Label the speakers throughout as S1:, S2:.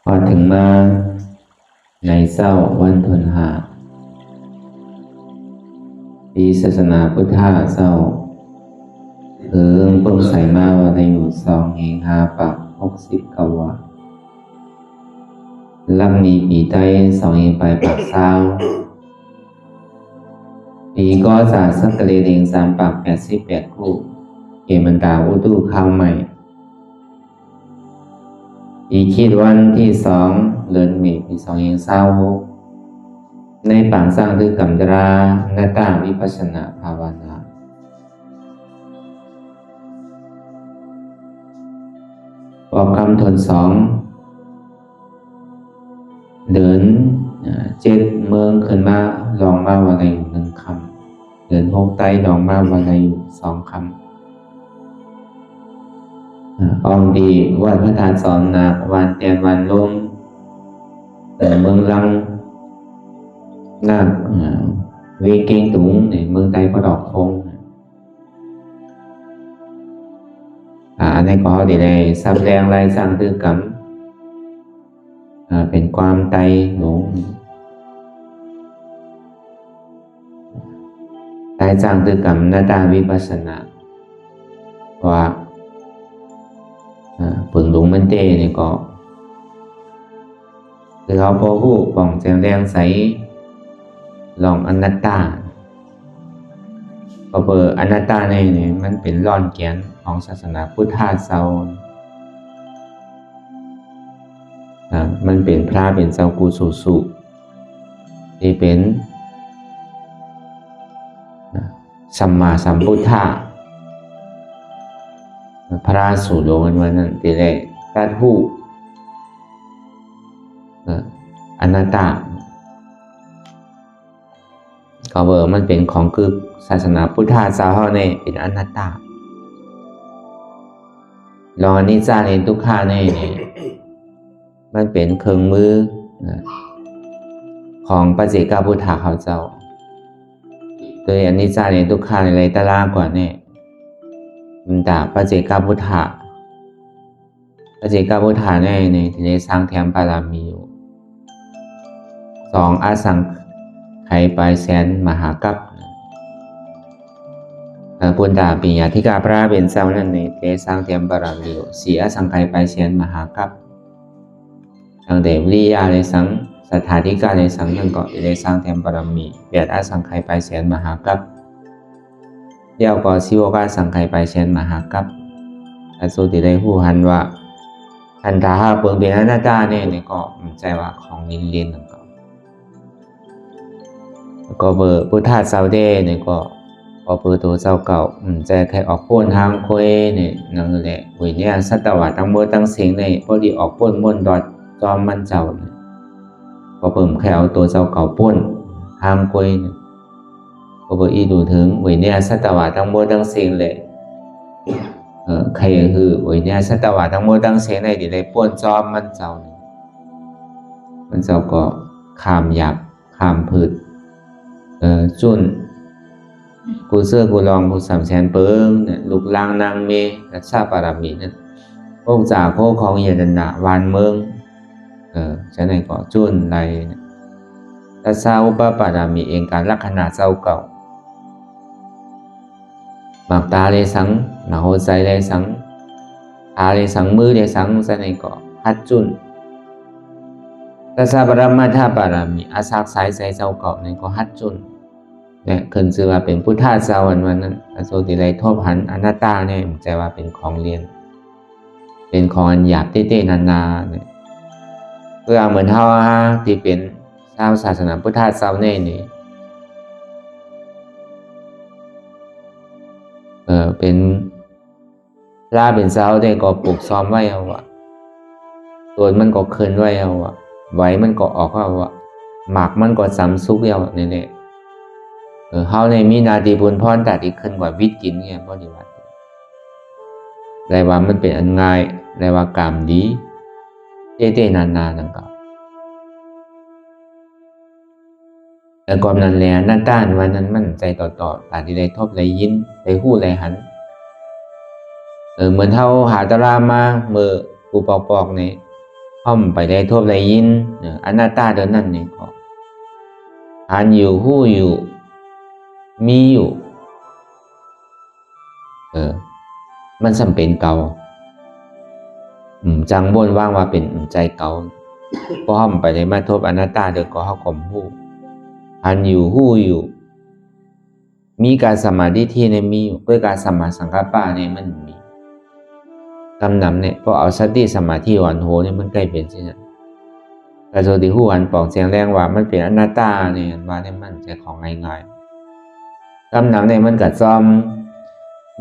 S1: พอถึงมาในเศร้าวันทุนหาปีศาสนาพุทธาเศร้าเพิ่งใส่มาว่าในอยู่2 เฮง 5 ปัก60 กว่าลำนี้ปีใต้2 เฮงไปปักปีก็จะสักกะเลเอง3 ปัก88 คู่เกมันดาอุตุข้าวใหม่ปีคิดวันที่2 เดือนเมษปี2 เฮง 26ในปางสร้างคือกำจราหน้าต่างวิปัสสนาภาวนาออกคำทน2 เดิน7 เมืองขึ้นมาลองมาวันในอยู่1 คำเดิน6 ไต้ลองมาวันในอยู่2 คำอองดีวัดพระธาตุสอนนาวันแตนวันลมเมืองลังนาวีเก่งตุงในเมืองไต้ก็ดอกคงอันนี้ก็ดีเลยซับแรงลายสร้างคือกำเป็นความไตหนูไตสร้างคือกำหน้าตาวิปัสสนาว่าผึ่งหลงมันเต้นี่ก็คือเขาพอผู้ป่องแสงแรงใสลองอนัตตาก็เปิดอนัตตาในนี่มันเป็นร่อนแกนของศาสนาพุทธาเซามันเป็นพระเป็นเจ้ากูสุที่เป็นสัมมาสัมพุทธะพระสุโลกันวันนั้นทีแรกตัดผู้อนัตตาก็เบอร์มันเป็นของคือศาสนาพุทธาเจ้าเขาเนี่ยเป็นอนัตตาลองอนิจจาในทุกขาในนี่มันเป็นเครื่องมือของปัจเจกพุทธาเขาเจ้าโดยอนิจจาในทุกขาในไรตลากว่าเนี่ยมันด่าปัจเจกพุทธะปัจเจกพุทธะในที่ได้สร้างแถมบารมีอยู่2 อสังไขยปลายแสนมหากัปปุณดาปิญญาธิกาพระเป็นเจ้านั่นในได้สร้างแถมบารมีอยู่4 อสังไขยปลายแสนมหากัปดังเดวิริยาเลยสังสถาธิกาเลยสังนั่นก็ได้สร้างแถมบารมี8 อสังไขยปลายแสนมหากัปเดี๋ยวก็สิวกาสังไขยปลายแสนมหากัปอาสุติได้ผู้หันว่าทันทาเปิงเป็นอนัตตาเนี่ยก็มันใจว่าของลินนั่นก็เบอร์พุทธาเจ้าเด้เนี่ยก็พอเปิดตัวเจ้าเก่าใจใครออกป้นทางโคยเนี่ยนั่นแหละวิญญาณสัตวะทั้งหมดทั้งสิ่งในพอดีออกป้นม่นดอดจอมมันเจ้าเนี่ยก็เปิ่มแค่เอาตัวเจ้าเก่าป้นทางโคยเนี่ยก็เบอร์อีดูถึงวิญญาณสัตวะทั้งหมดทั้งสิ่งเลยใครคือวิญญาณสัตวะทั้งหมดทั้งสิ่งในที่ได้ป้นจอมมันเจ้าเนี่ยมันเจ้าก็ข้ามหยับข้ามพืชจุนกูเสื้อกูลองกูสามแสนเปิงเนี่ยลูกลางนางเมรัชาปารามีนั่นพวกจ่าพวกของเยนนาวานเมืองฉันไหนก็จุนไรรัชาอุปปารามีเองการลักษณะเจ้าเก่าหมากตาเลยสังหมากหัวใจเลยสังตาเลยสังมือเลยสังฉันไหนก็ฮัดจุนรัชาปรมาธาปารามีอาศักสายใจเจ้าเก่านี่ก็ฮัดจุนเนี่ยขึ้นชื่อว่าเป็นพุทธาเจ้าวันนั้นอโศติไรทบหันอนัตตาเนี่ยใจว่าเป็นของเรียนเป็นของอันหยาบเต้ๆนาเนี่ยเพื่อเหมือนเท่าที่เป็นชาวศาสนาพุทธาเจ้าเนี่ยนี่เป็นพระเป็นเจ้าได้ก็ปลูกซ้อมไว้เอาวะตัวมันก็คืนไว้เอาวะไหวมันก็ออกเอาวะหมากมันก็ซ้ำซุกเอาเนี่ยเขาในมีนาดีบุญพรแต่ที่ขึ้นกว่าวิทย์กินเนี่ยปฏิบัติได้ว่ามันเป็นอันง่ายได้ว่ากรรมดีเต้ๆนานๆนั่นก็แต่ก่อนนั้นแหละนั่นต้านวันนั้นมันใจต่อแต่ที่ได้ทบได้ยินได้หู้ได้หันเหมือนเท่าหาตรามาเมื่อกูปอกๆเนี่ย ห้อมไปได้ทบได้ยินอนัตตาเดินนั่นนี่ก็หันอยู่หู้อยู่มีอยู่มันสำเป็นเก่าจังบนว่างว่าเป็นใจเก่าพอห้อมไปได้มาทบอนัตตาเดินก็เข้าข่มหู้หันอยู่หู้อยู่มีการสมาธิที่ในมีอยู่ด้วยการสัมมาสังกัปปะเนี่ยมันมีกำนำเนี่ยพอเอาสติสมาธิวันโหเนี่ยมันใกล้เป็นใช่ไหมกระโจติหู้อันปองเสียงแรงว่ามันเป็นอนัตตาเนี่ยว่าเนี่ยมันใจของง่ายๆกำนำเนี่ยมันกัดซ้อม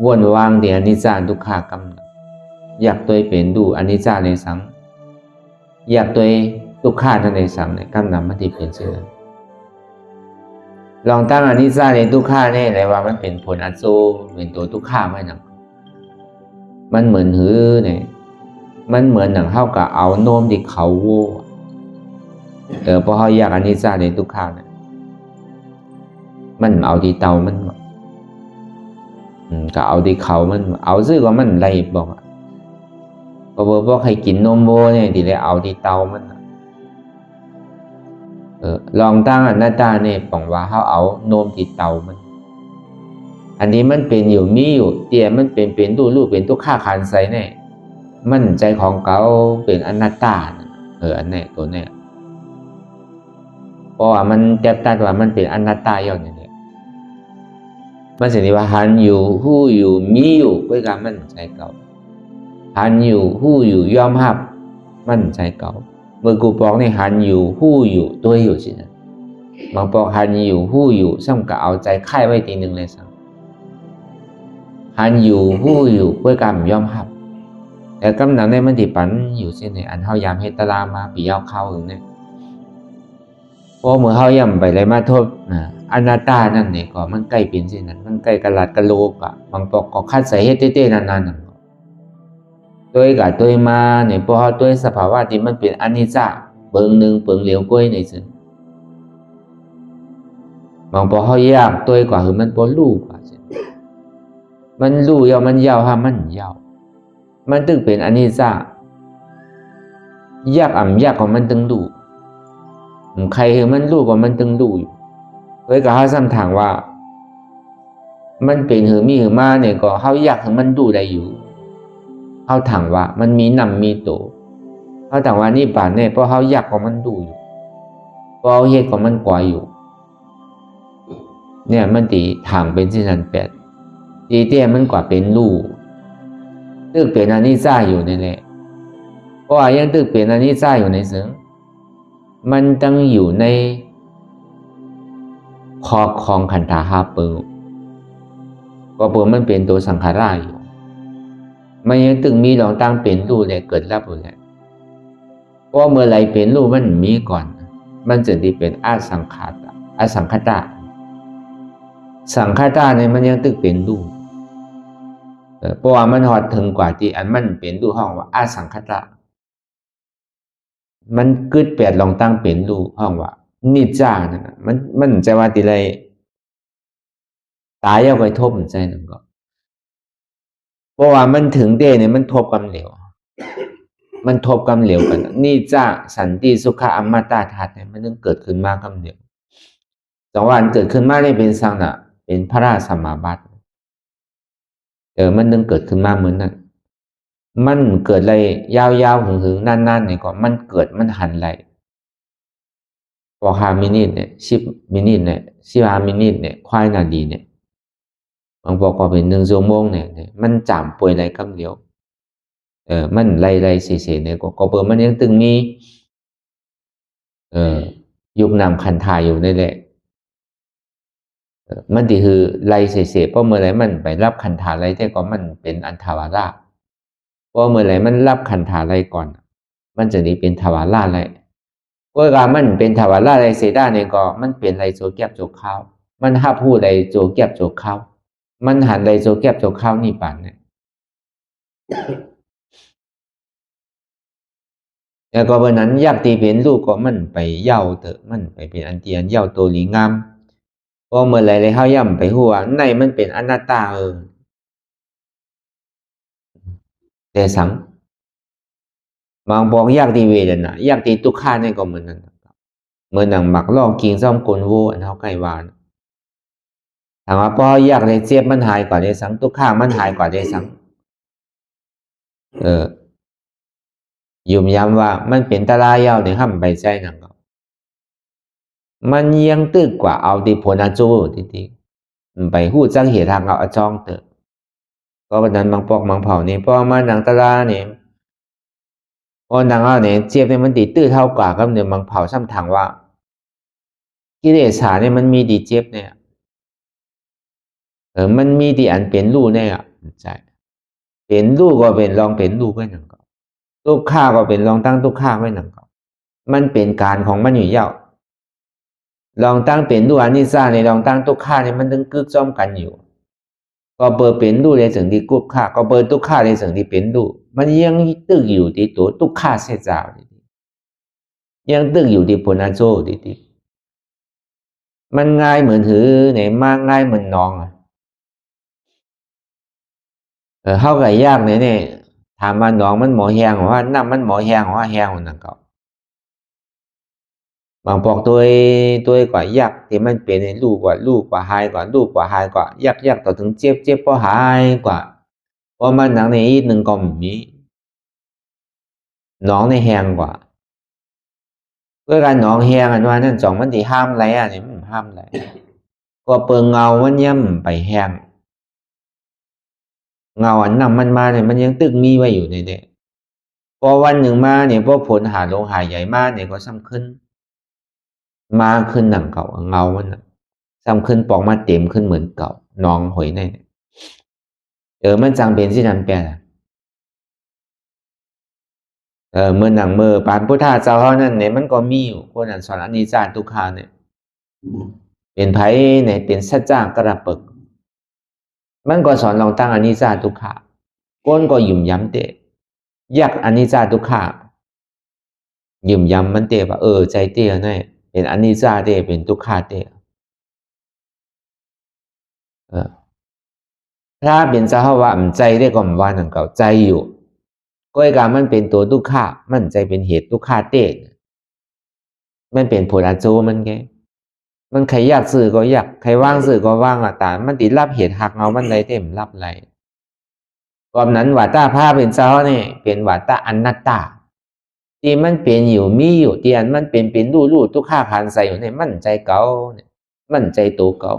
S1: วนวางเดียนิจจาทุกขากำนำอยากตัวเป็นดูอนิจจาในสังอยากตัวทุกขาในสังเนี่ยกำนำมันที่เป็นเชื่อลองตั้งอนิจจาในทุกขาเนี่ยเลยว่ามันเป็นผลอัศโซเป็นตัวทุกขาไว้หนังมันเหมือนหือเนี่ยมันเหมือนหนังเท่ากับเอาโน้มที่เขาโว้พอเขาอยากอนิจจาในทุกขาเนี่ยมันเอาที่เตามันก็เอาที่เขามันเอาซื้อว่ามันไรบอกก็บอกให้กินนมโบเนี่ยดีเลยเอาที่เตามันลองตั้งอนัตตาเนี่ยบอกว่าเขาเอาโน้มที่เตามันอันนี้มันเป็นอยู่มีอยู่เตี่ยมันเป็นรูปเป็นทุกข้าขันใสเนี่ยมันใจของเขาเป็นอนัตตาอันนี้ตัวเนี่ยเพราะว่ามันแก็บตัดว่ามันเป็นอนัตตาอย่างนี้มันสิ่งที่ว่าหันอยู่หู้อยู่มีอยู่ด้วยกันมันใจเก่าหันอยู่หู้อยู่ยอมรับมันใจเก่าเมื่อกูบอกในหันอยู่หู้อยู่ตัวอยู่สินะบางบอกหันอยู่หู้อยู่ซ้ำกับเอาใจค่ายไว้ทีหนึ่งเลยซ้ำหันอยู่หู้อยู่ด้วยกันยอมรับแต่กำลังในมันติปันอยู่เช่นในอันเฮายามเฮตลามาปีเอาเข้าถึงเนี่ยพอเมื่อเฮาย่ำไปเลยมาโทษอนัตตานั่นเนี่ยก็มันใกล้เป็นเช่นนั้นมันใกล้กระลัดกระโลกอะบางปอกก็คัดใส่เฮ็ดเต้ๆนานๆตัวกับตัวมาเนี่ยพอเฮาตัวสภาวะที่มันเป็นอนิจจาเปิงหนึ่งเปิงเหลียวก้อยในซึ่งบางพอเฮายากตัวกว่าคือมันบ่รู้กว่าเช่นมันรู้ยาวมันยาวฮะมันยาวมันตึงเป็นอนิจจายากยากของมันตึงรู้ใครคือมันรู้กว่ามันตึงรู้อยู่เลยก็เฮาซ้ำถามว่ามันเป็นหือมีหือมาเนี่ยก็เฮาอยากให้มันรู้ได้อยู่เฮาถามว่ามันมีนำมีโตเฮาถามว่านี่ป่านเนี่ยเพราะเฮาอยากของมันรู้อยู่เพราะเฮาเฮ็ดของมันกว่าอยู่เนี่ยมันตีทางเป็นสินันแปดตีเตี้ยมันกว่าเป็นรู้ตึกเป็นอนิจจาอยู่นี่แหละเพราะว่ายังตึกเป็นอนิจจาอยู่ในซึ่งมันต้องอยู่ในขอบของขันธาห้าเปิงก็เปิงมันเป็นตัวสังขารอยู่มันยังตึงมีลองตั้งเป็นรูปเลยเกิดรับอยู่แล้วเพราะเมื่อไรเป็นรูปมันมีก่อนมันจะได้เป็นอสังขารอสังขตาสังขตาเนี่ยมันยังตึกเป็นรูปเพราะว่ามันหอดถึงกว่าที่อันมันเป็นรูปห้องว่าอสังขตามันกึดแปดลองตั้งเป็นรูปห้องว่านิจจานะมันจะว่าติไรตายเอาไปทบใจหนึ่งก็เพราะว่ามันถึงเดเนี่ยมันทบกำเหลวมันทบกำเหลวกันนิจจาสันติสุขะอมตะธาตุเนี่ยมันต้องเกิดขึ้นมากำเหลวจังหวะเกิดขึ้นมาได้เป็นสังน่ะเป็นพระราชสมาบัติมันต้องเกิดขึ้นมาเหมือนนั้นมันเกิดอะไรยาวๆหึงๆนานๆเนี่ยก็มันเกิดมันหันไหลพอ5 มินิเนี่ย10 มินิเนี่ย15 มินิเนี่ยควายนาดีเนี่ยบางบอกก็เป็น1 ชั่วโมงเนี่ยมันจำป่วยไรกำเหลียวมันไรเสียเนี่ยก็เปิดมันยังตึงมียุคนำคันทายอยู่นี่แหละมันที่คือไรเสียเพราะเมื่อไรมันไปรับคันทาไรแต่ก็มันเป็นอันทวาระเพราะเมื่อไรมันรับคันทาไรก่อนมันจะนี้เป็นทวาระไรเพราะการมันเป็นทวาระไรเสียได้เนี่ยก็มันเป็นไรโจแก็บโจข้าวมันห้าพูดไรโจแก็บโจข้าวมันหันไรโจแก็บโจข้าวนี่ป่านเนี่ยแล้วก็วันนั้นอยากตีเป็นลูกก็มันไปเย่าเถอะมันไปเป็นอันเตียนเย่าตัวหลีงามเพราะเมื่อไรเลยเขาย่ำไปหัวในมันเป็นอนัตตาแต่สัง บางบอกยากที่เวทนายากที่ทุกข์นี่ก็เหมือนนั้นเหมือนหนังหมักลอกกินซ่อมกลโวอันเขาใกล้วานถามว่าพอยากเลยเจ็บมันหายกว่าได้สังทุกข์มันหายกว่าได้สังยุ่มย้ำว่ามันเป็นตรายยาวในห้ามใบใจหนังก็มันยังตึกกว่าเอาที่ผลอาจูทีไปหู้จังเหตุทางเอาอจ้องเตอก็วันนั้นบางปอกบางเผานี่พอมาหนังตราเนี่ยพอหนังเอาเนี่ยเจ็บเนี่ยมันดีตื้อเท่ากว่ากับเนี่ยบางเผาซ้ำทางว่ากิเลสาเนี่ยมันมีดีเจ็บเนี่ยมันมีดีอันเป็นรูเนี่ยใช่เป็นรูก็เป็นลองเป็นรูก็หนังก็ทุกข้าก็เป็นลองตั้งทุกข้าไว้หนังก็มันเป็นการของมันอยู่เย่าลองตั้งเป็นรูอันนี้ซ่าในลองตั้งทุกข้าเนี่ยมันต้องกึกจ้อมกันอยู่ก็เบอร์เป็นรูในสิ่งที่กุบข้าก็เบอร์ทุกข้าในสิ่งที่เป็นรูมันยังตึกอยู่ที่ตัวทุกข้าเสียจาวยังตึกอยู่ที่ผลอาโจที่มันง่ายเหมือนถือเนี่ยมากง่ายเหมือนน้องเข้ากับยากเนี่ยถามว่าน้องมันหมอแหงว่าน้ำมันหมอแหงว่าแหงคนนั้นก็บางบอกตัวกว่ายากที่มันเป็นในลูกกว่าหายกว่าลูกกว่าหายกว่ายากต่อถึงเจ็บเพราะหายกว่าเพราะมันหนังในอีกหนึ่งก็มีน้องในแหงกว่าเพื่อการน้องแหงอันว่านั่นจ่องมันที่ห้ามไรอ่ะเนี่ยมันห้ามไรก็เปิงเงามันย่ำไปแหงเงาอันนำมันมาเนี่ยมันยังตึกมีไว้อยู่ในเนี่ยพอวันหนึ่งมาเนี่ยพอผลหาลงหายใหญ่มากเนี่ยก็ซ้ำขึ้นมาขึ้นหนังเก่าเงามันซ้ำขึ้นปองมาเต็มขึ้นเหมือนเก่าน้องหอยในมันจังเป็นที่นั่นแปลเมื่อหนังเมื่อปานพุทธาเจ้าเขานั่นเนี่ยมันก็มีอยู่คนนั้นสอนอนิจจาทุกขาเนี่ยเป็นไผเนี่ยเป็นสัจจกระปึกมันก็สอนลองตั้งอนิจจาทุกขาก้นก็หยุ่มย้ำเตะยักอนิจจาทุกขาหยุ่มย้ำมันเตะว่าใจเตะเนี่ยเป็นอนิจจาเตะเป็นทุกขาเตะถ้าเป็นเจ้าว่าใจได้ก็ว่าหนังเก่าใจอยู่ก็ไอ้การมันเป็นตัวทุกขามันใจเป็นเหตุทุกขาเตะมันเป็นผลอาโจมันไงมันใครอยากสื่อก็อยากใครว่างสื่อก็ว่างแต่มันติดรับเหตุหักเงามันไรเต็มรับไรกอมนั้นวัตตาภาพเป็นเจ้าเนี่ยเป็นวัตตาอนัตตาที่มันเป็นอยู่มีอยู่ที่อันมันเป็นรู้ทุกข้าขันใส่อยู่เนี่ยมันใจเก่าเนี่ยมันใจตัวเก่า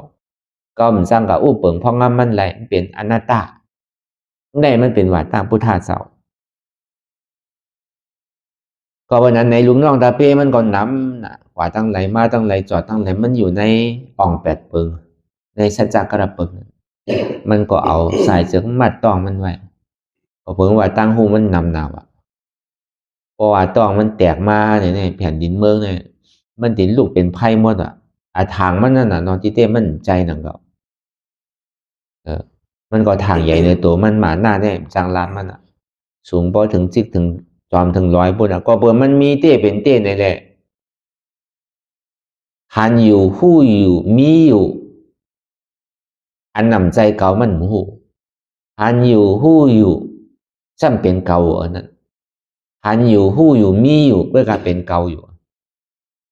S1: ก็มันสร้างกับอู้เปิงพองงามมันไรมันเป็นอนัตตาได้มันเป็นวัตตาพุทธาเจ้าก็วันนั้นในลุงน้องตาเป้มันก็น้ำนะกว่าตั้งไหลมาตั้งไหลจอดตั้งไหลมันอยู่ในอ่องแปดเปิงในสัจจกระเปิงมันก็เอาสายเสือกมัดตองมันไว้ก็เพิ่งว่าตั้งหูมันนำหนาวเพราะว่าตองมันแตกมาเนี่ยแผ่นดินเมืองเนี่ยมันติดลูกเป็นไพ่หมดทางมันนั่นนอนที่เต้มันใจหนังก็มันก็ทางใหญ่ในตัวมันหมาหน้าเนี่ยจางล้านมันสูงพอถึงจิกถึงจอมถึง100ปุ่นก็เปิดมันมีเต้เป็นเต้ในแหละหันอยู่หู้อยู่มีอยู่อันนำใจเก่ามันหูหันอยู่หู้อยู่จำเป็นเก่าอันนั้นหันอยู่หู้อยู่มีอยู่เพื่อการเป็นเก่าอยู่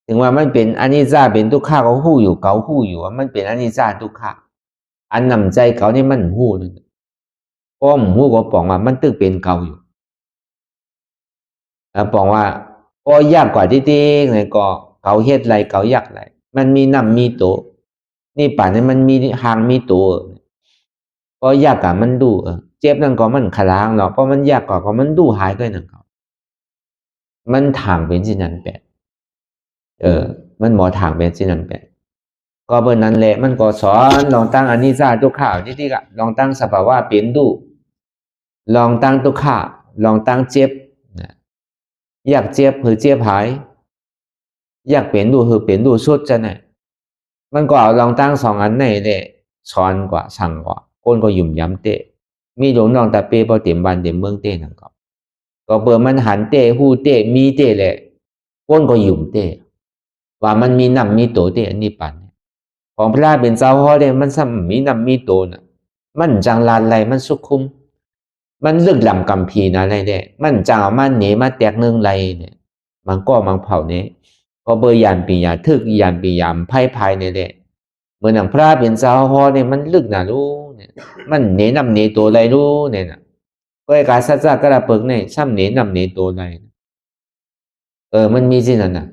S1: ถึงว่ามันเป็นอนิจจาเป็นทุกข้าก็หู้อยู่เก่าหู้อยู่ว่ามันเป็นอนิจจาทุกข้าอันนำใจเก่านี่มันหู้นึงป้อมหู้ก็ปองว่ามันตึกเป็นเก่าอยู่ปองว่าก็ยากกว่าที่เนี่ยก็เก่าเฮ็ดไรเก่ายากไรมันมีน้ำมีโตนี่ป่านนี้มันมีหางมีตัวก็ยากกว่ามันดูเจ็บนั่นก็มันขลางเนาะเพราะมันยากกว่าก็มันดูหายก็นั่นก็มันทางเป็นสินั้นแปดมันหมอทางเป็นสินั้นแปดก็เบอร์นั้นแหละมันก็สอนลองตั้งอนิจจาทุกข่าวที่ก็ลองตั้งสภาวะเป็นดูลองตั้งทุกข่าลองตั้งเจ็บอยากเจ็บหรือเจ็บหายอยากเป็นดูหรือเป็นดูสุดจะไหนมันก็เอาลองตั้ง2 อันในแหละสอนกว่าสั่งกว่าคนก็หยุ่มย้ำเตะมีหลวงน้องตาเป้พอเต็มบ้านเต็มเมืองเตะนั่นก็เปิดมันหันเตะหูเตะมีเตะแหละคนก็หยุ่มเตะว่ามันมีน้ำมีโตเตะอันนี้ปันของพระเป็นเจ้าพ่อเดมันซ้ำมีน้ำมีโตน่ะมันจังลานไรมันสุขุม มันลึกลำกำพีนะอะไรเนี่ยมันจางมันหนีมาแตกหนึ่งไรเนี่ยมันก็มังเผาเนี่ยก็เบอร์ยานปียาทึกยานปียามไพ่ภายเนี่ยเหมือนอย่างพระเป็นเจ้าฮอเนี่ยมันลึกนะรู้เนี่ยมันหนีนำหนีตัวอะไรรู้เนี่ยนะก็ไอ้การสัจจะกระเปิกเนี่ยซ้ำหนีนำหนีตัวอะไรมันมีสิ่งนั้นนะ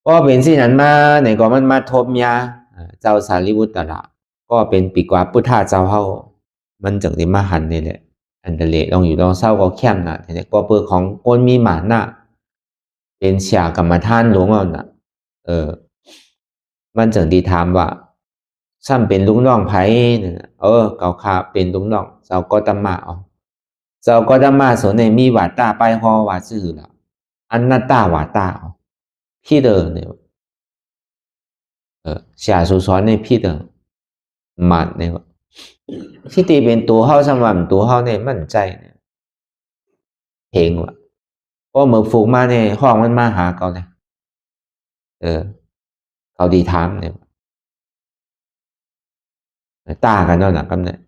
S1: ก็เป็นสิ่งนั้นมาเนี่ยก็มันมาทบยาเจ้าสารีบุตรละก็เป็นปีกว่าพุทธาเจ้าเฮามันจึงได้มาหันนี่แหละอันเดเลลองอยู่ลองเศร้าก็แคมนะแต่ก็เปิดของคนมีหมานะเป็นเสียกรรมฐานหลวงเอานะมันจึงดีถามว่าซ้ำเป็นลุงน้องไผเนี่ยเก่าขาเป็นลุงน้องเจ้าก็ตมาเอาเจ้าก็ตมาส่วนในมีวาตาไปฮอวาซื่อละอันนัตตาวาตาเอาพี่เดินเนี่ย下属สอนในพี่เดินมันเนี่ยที่ตีเป็นตัวเฮาสำหรับตัวเฮาเนี่ยมั่นใจเนี่ยเพลงว่ะก็เมื่อฟูกมาเนี่ยห้องมันมาหาเขาเลยเขาดีถามเนี่ยตากันเนาะนะกันเนี่ย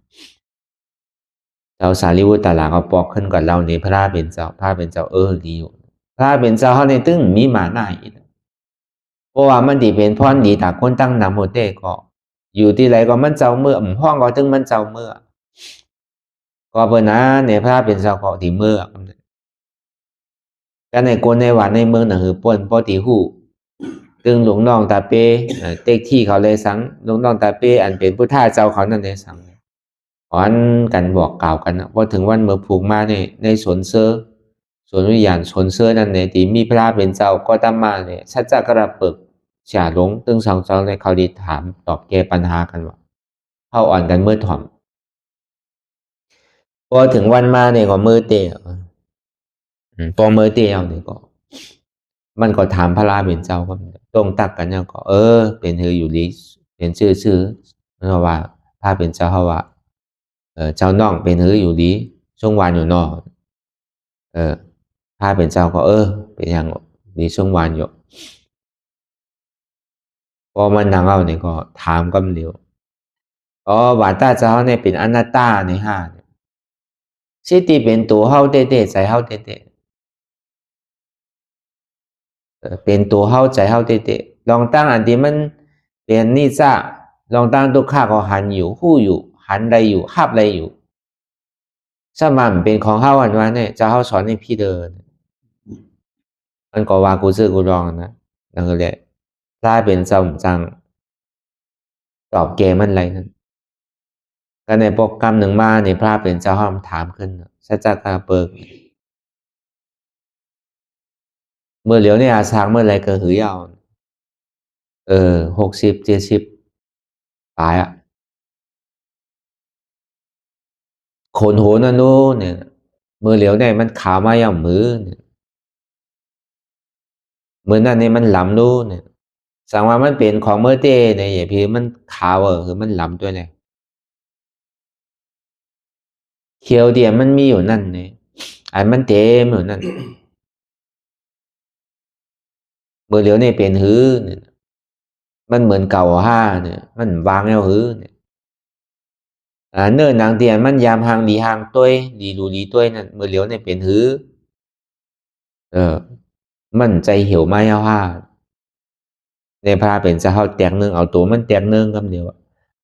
S1: เจ้าสารีบุตรตาหลาเขาปอกขึ้นก่อนเราเนี่ยพระเป็นเจ้าดีอยู่พระเป็นเจ้าเขาในตึ้งมีหมาหน้าอีกเพราะว่ามันดีเป็นพรดีแต่คนตั้งนำโมเตก็อยู่ที่ไรก็มันเจ้าเมื่อห้องก็ตึ้งมันเจ้าเมื่อก็เปิดนะเนี่ยพระเป็นเจ้าก็ดีเมื่อกันในคนในวัดในเมืองหนังหือป่นพอตีหูตึงหลวงน้องตาเป้เต็กที่เขาเลยสังหลวงน้องตาเป้อันเป็นพุทธาเจ้าเขานั่นเลยสังอ่อนกันบอกกล่าวกันนะพอถึงวันเมื่อผูกมาในสวนเสื้อสวนวิญญาณสวนเสื้อนั่นเนี่ยที่มีพระเป็นเจ้าก็ตามมาเนี่ยชัดจะกระเปิกฉาหลงตึงสองเจ้าเลยเขาดีถามตอบแก้ปัญหากันว่าเข้าอ่อนกันเมื่อถ่อมพอถึงวันมาเนี่ยก็มือเตะพอมือเตะเอาเนี่ยก็มันก็ถามพระราเป็นเจ้าก็ตรงตักกันเนี่ยก็เป็นเธออยู่ดีเป็นชื่อเพราะว่าพระเป็นเจ้าเขาว่าเจ้าน้องเป็นเธออยู่ดีช่วงวานอยู่นอกพระเป็นเจ้าก็เป็นอย่างดีช่วงวานอยู่พอมันนางเอาเนี่ยก็ถามก็เดียววาตาเจ้าเนี่ยเป็นอนัตตาในห้าสิติเป็นตัวเฮาเตใจเฮาเตเป็นตัวเฮาใจเฮาเตลองตั้งอันที่มันเป็นนิซ่าลองตั้งตัวข้าก็หันอยู่หู้อยู่หันใดอยู่หับใดอยู่สมั่นเป็นของเฮาอันว่าเนี่ยจะเฮาสอนให้พี่เดินมันก็ว่ากูซื้อกูรองนะนั่นก็เลยถ้าเป็นเจ้าจังตอบเกมันไรนั่นก็ในโปรแกรมหนึ่งมาในพระเป็นเจ้าห้ามถามขึ้นสัจจกาเปิกเมื่อเหลียวในอาสางเมื่อไรก็หือยาว60 70ตายอ่ะโขนโหนโน่เนี่ยมือเหลียวเนี่ยมันขาวมาอย่างมือเนี่ยมือนั่นเนี่ยมันหลำรู้เนี่ยสังว่ามันเป็นของเมื่อเต้เนี่ยอย่าพี่มันขาวคือมันหลำตัวเนี่ยเขียวเดียมันมีอยู่นั่นเนี่ยอันมันเต็มอยู่นั่นมือเหลียวเนี่ยเป็นหื้อเนี่ยมันเหมือนเก่าห้าเนี่ยมันวางแล้วหื้อเนี่ยเนิ่นนางเตียนมันยามหางดีหางตัวดีรูดีตัวนั่นมือเหลียวเนี่ยเป็นหื้อมันใจเหี่ยวไม่เอาห้าในพาเป็นจะเข้าแตกหนึ่งเอาตัวมันแตกหนึ่งคำเดียว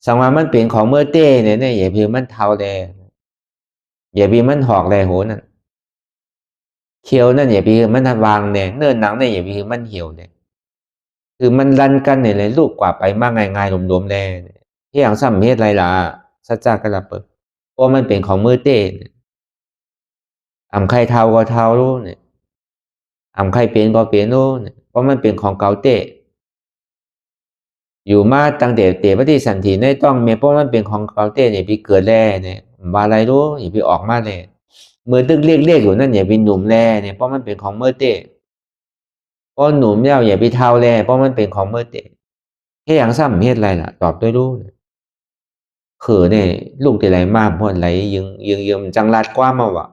S1: สังว่ามันเป็นของเมื่อเต้เนี่ยอย่าพี่มันเท่าแดอย่าพี่มันหอกแดโหนั่นเขียวนั่นอย่าพี่มันวางเนี่ยเนิ่นหนังเนี่ยอย่าพี่มันเหี่ยวเนี่ยคือมันรันกันเนี่ยเลยลูกกว่าไปมากง่ายๆรวมๆแน่ที่อย่างซ้ำเฮ็ดไรล่ะสัจจะกระเปิดเพราะมันเป็นของมือเต้ใครเท่าก็เท่ารู้เนี่ยใครเป็นก็เป็นรู้เนี่ยเพราะมันเป็นของเก่าเต้อยู่มาตั้งแต่เตะปฏิสันติในต้องเมเพราะมันเป็นของเก่าเต้เนี่ยพี่เกิดแร่เนี่ยบาอะไรรู้อย่าพี่ออกมาเลยเมื่อตึกเรียกอยู่นั่นอย่าพี่หนุ่มแร่เนี่ยเพราะมันเป็นของเมื่อเต้เพราะหนุ่มเย้าอย่าพี่เท่าแร่เพราะมันเป็นของเมื่อเต้แค่อย่างซ้ำเฮ็ดไรล่ะตอบด้วยรู้คือเนี่ยลูกแต่ไรมากเพราะไรยังจังลาดกว้ามาวะ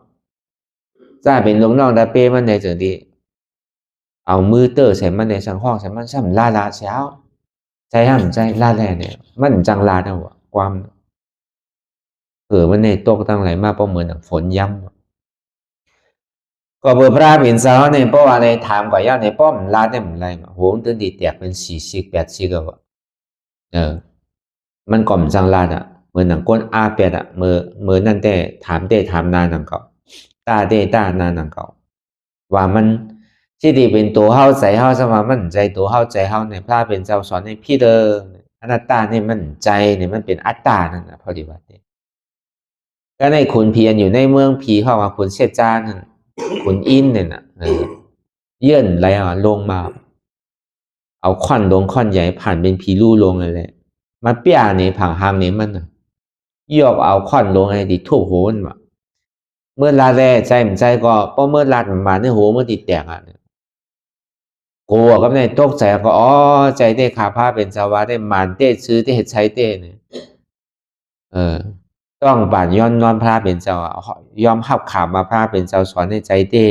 S1: จ้าเป็นลูกน้องตาเป้มันในจังดีเอามือเตอร์ใส่มันในสังห้องใส่มันซ้ำลาเช้าใจห้ามใจลาแร่เนี่ยมันจังลาดเอาวะความ มันในตกตั้งไหลมาเพราะเหมือนฝนย้ำก็เบอร์พระเป็นสาวเนี่ยเพราะว่าในถามก่อนย่าในป้อมลาดเนี่ยมันไรมาโหมันตื่นดีแตกเป็น40-80ก็มันก่อมจังลาดเหมือนหนังก้นอาเป็ดเมื่อนั่นแต่ถามนาหนังเขาตานาหนังเขาว่ามันที่ดีเป็นตัวเฮาใจเฮาสมามันใจตัวเฮาใจเฮาในพระเป็นเจ้าสอนในพี่เดิมอนัตตาเนี่ยมันใจเนี่ยมันเป็นอัตตานั่นนะพอดีว่าก็ในขุนเพียรอยู่ในเมืองผีเข้ามาขุนเสจานขุนอินเนี่ยนะเยื่นอะไรลงมาเอาค่อนลงค่อนใหญ่ผ่านเป็นผีลู่ลงเลยมาเปียเนี่ยผังหามเนี่ยมันยอบเอาค่อนลงให้ดิทั่วโหนมาเมื่อลาแร่ใจมันใจก็เพราะเมื่อลาดมันมาในหัวเมื่อติดแตกกลัวกับในตกใจก็ใจได้ขาผ้าเป็นสาวาได้มันเต้ซื้อได้ใช้เต้เนี่ยต้องบานย้อนนอนพระเป็นเจ้ายอมหับขามาพระเป็นเจ้าสอนในใจเต้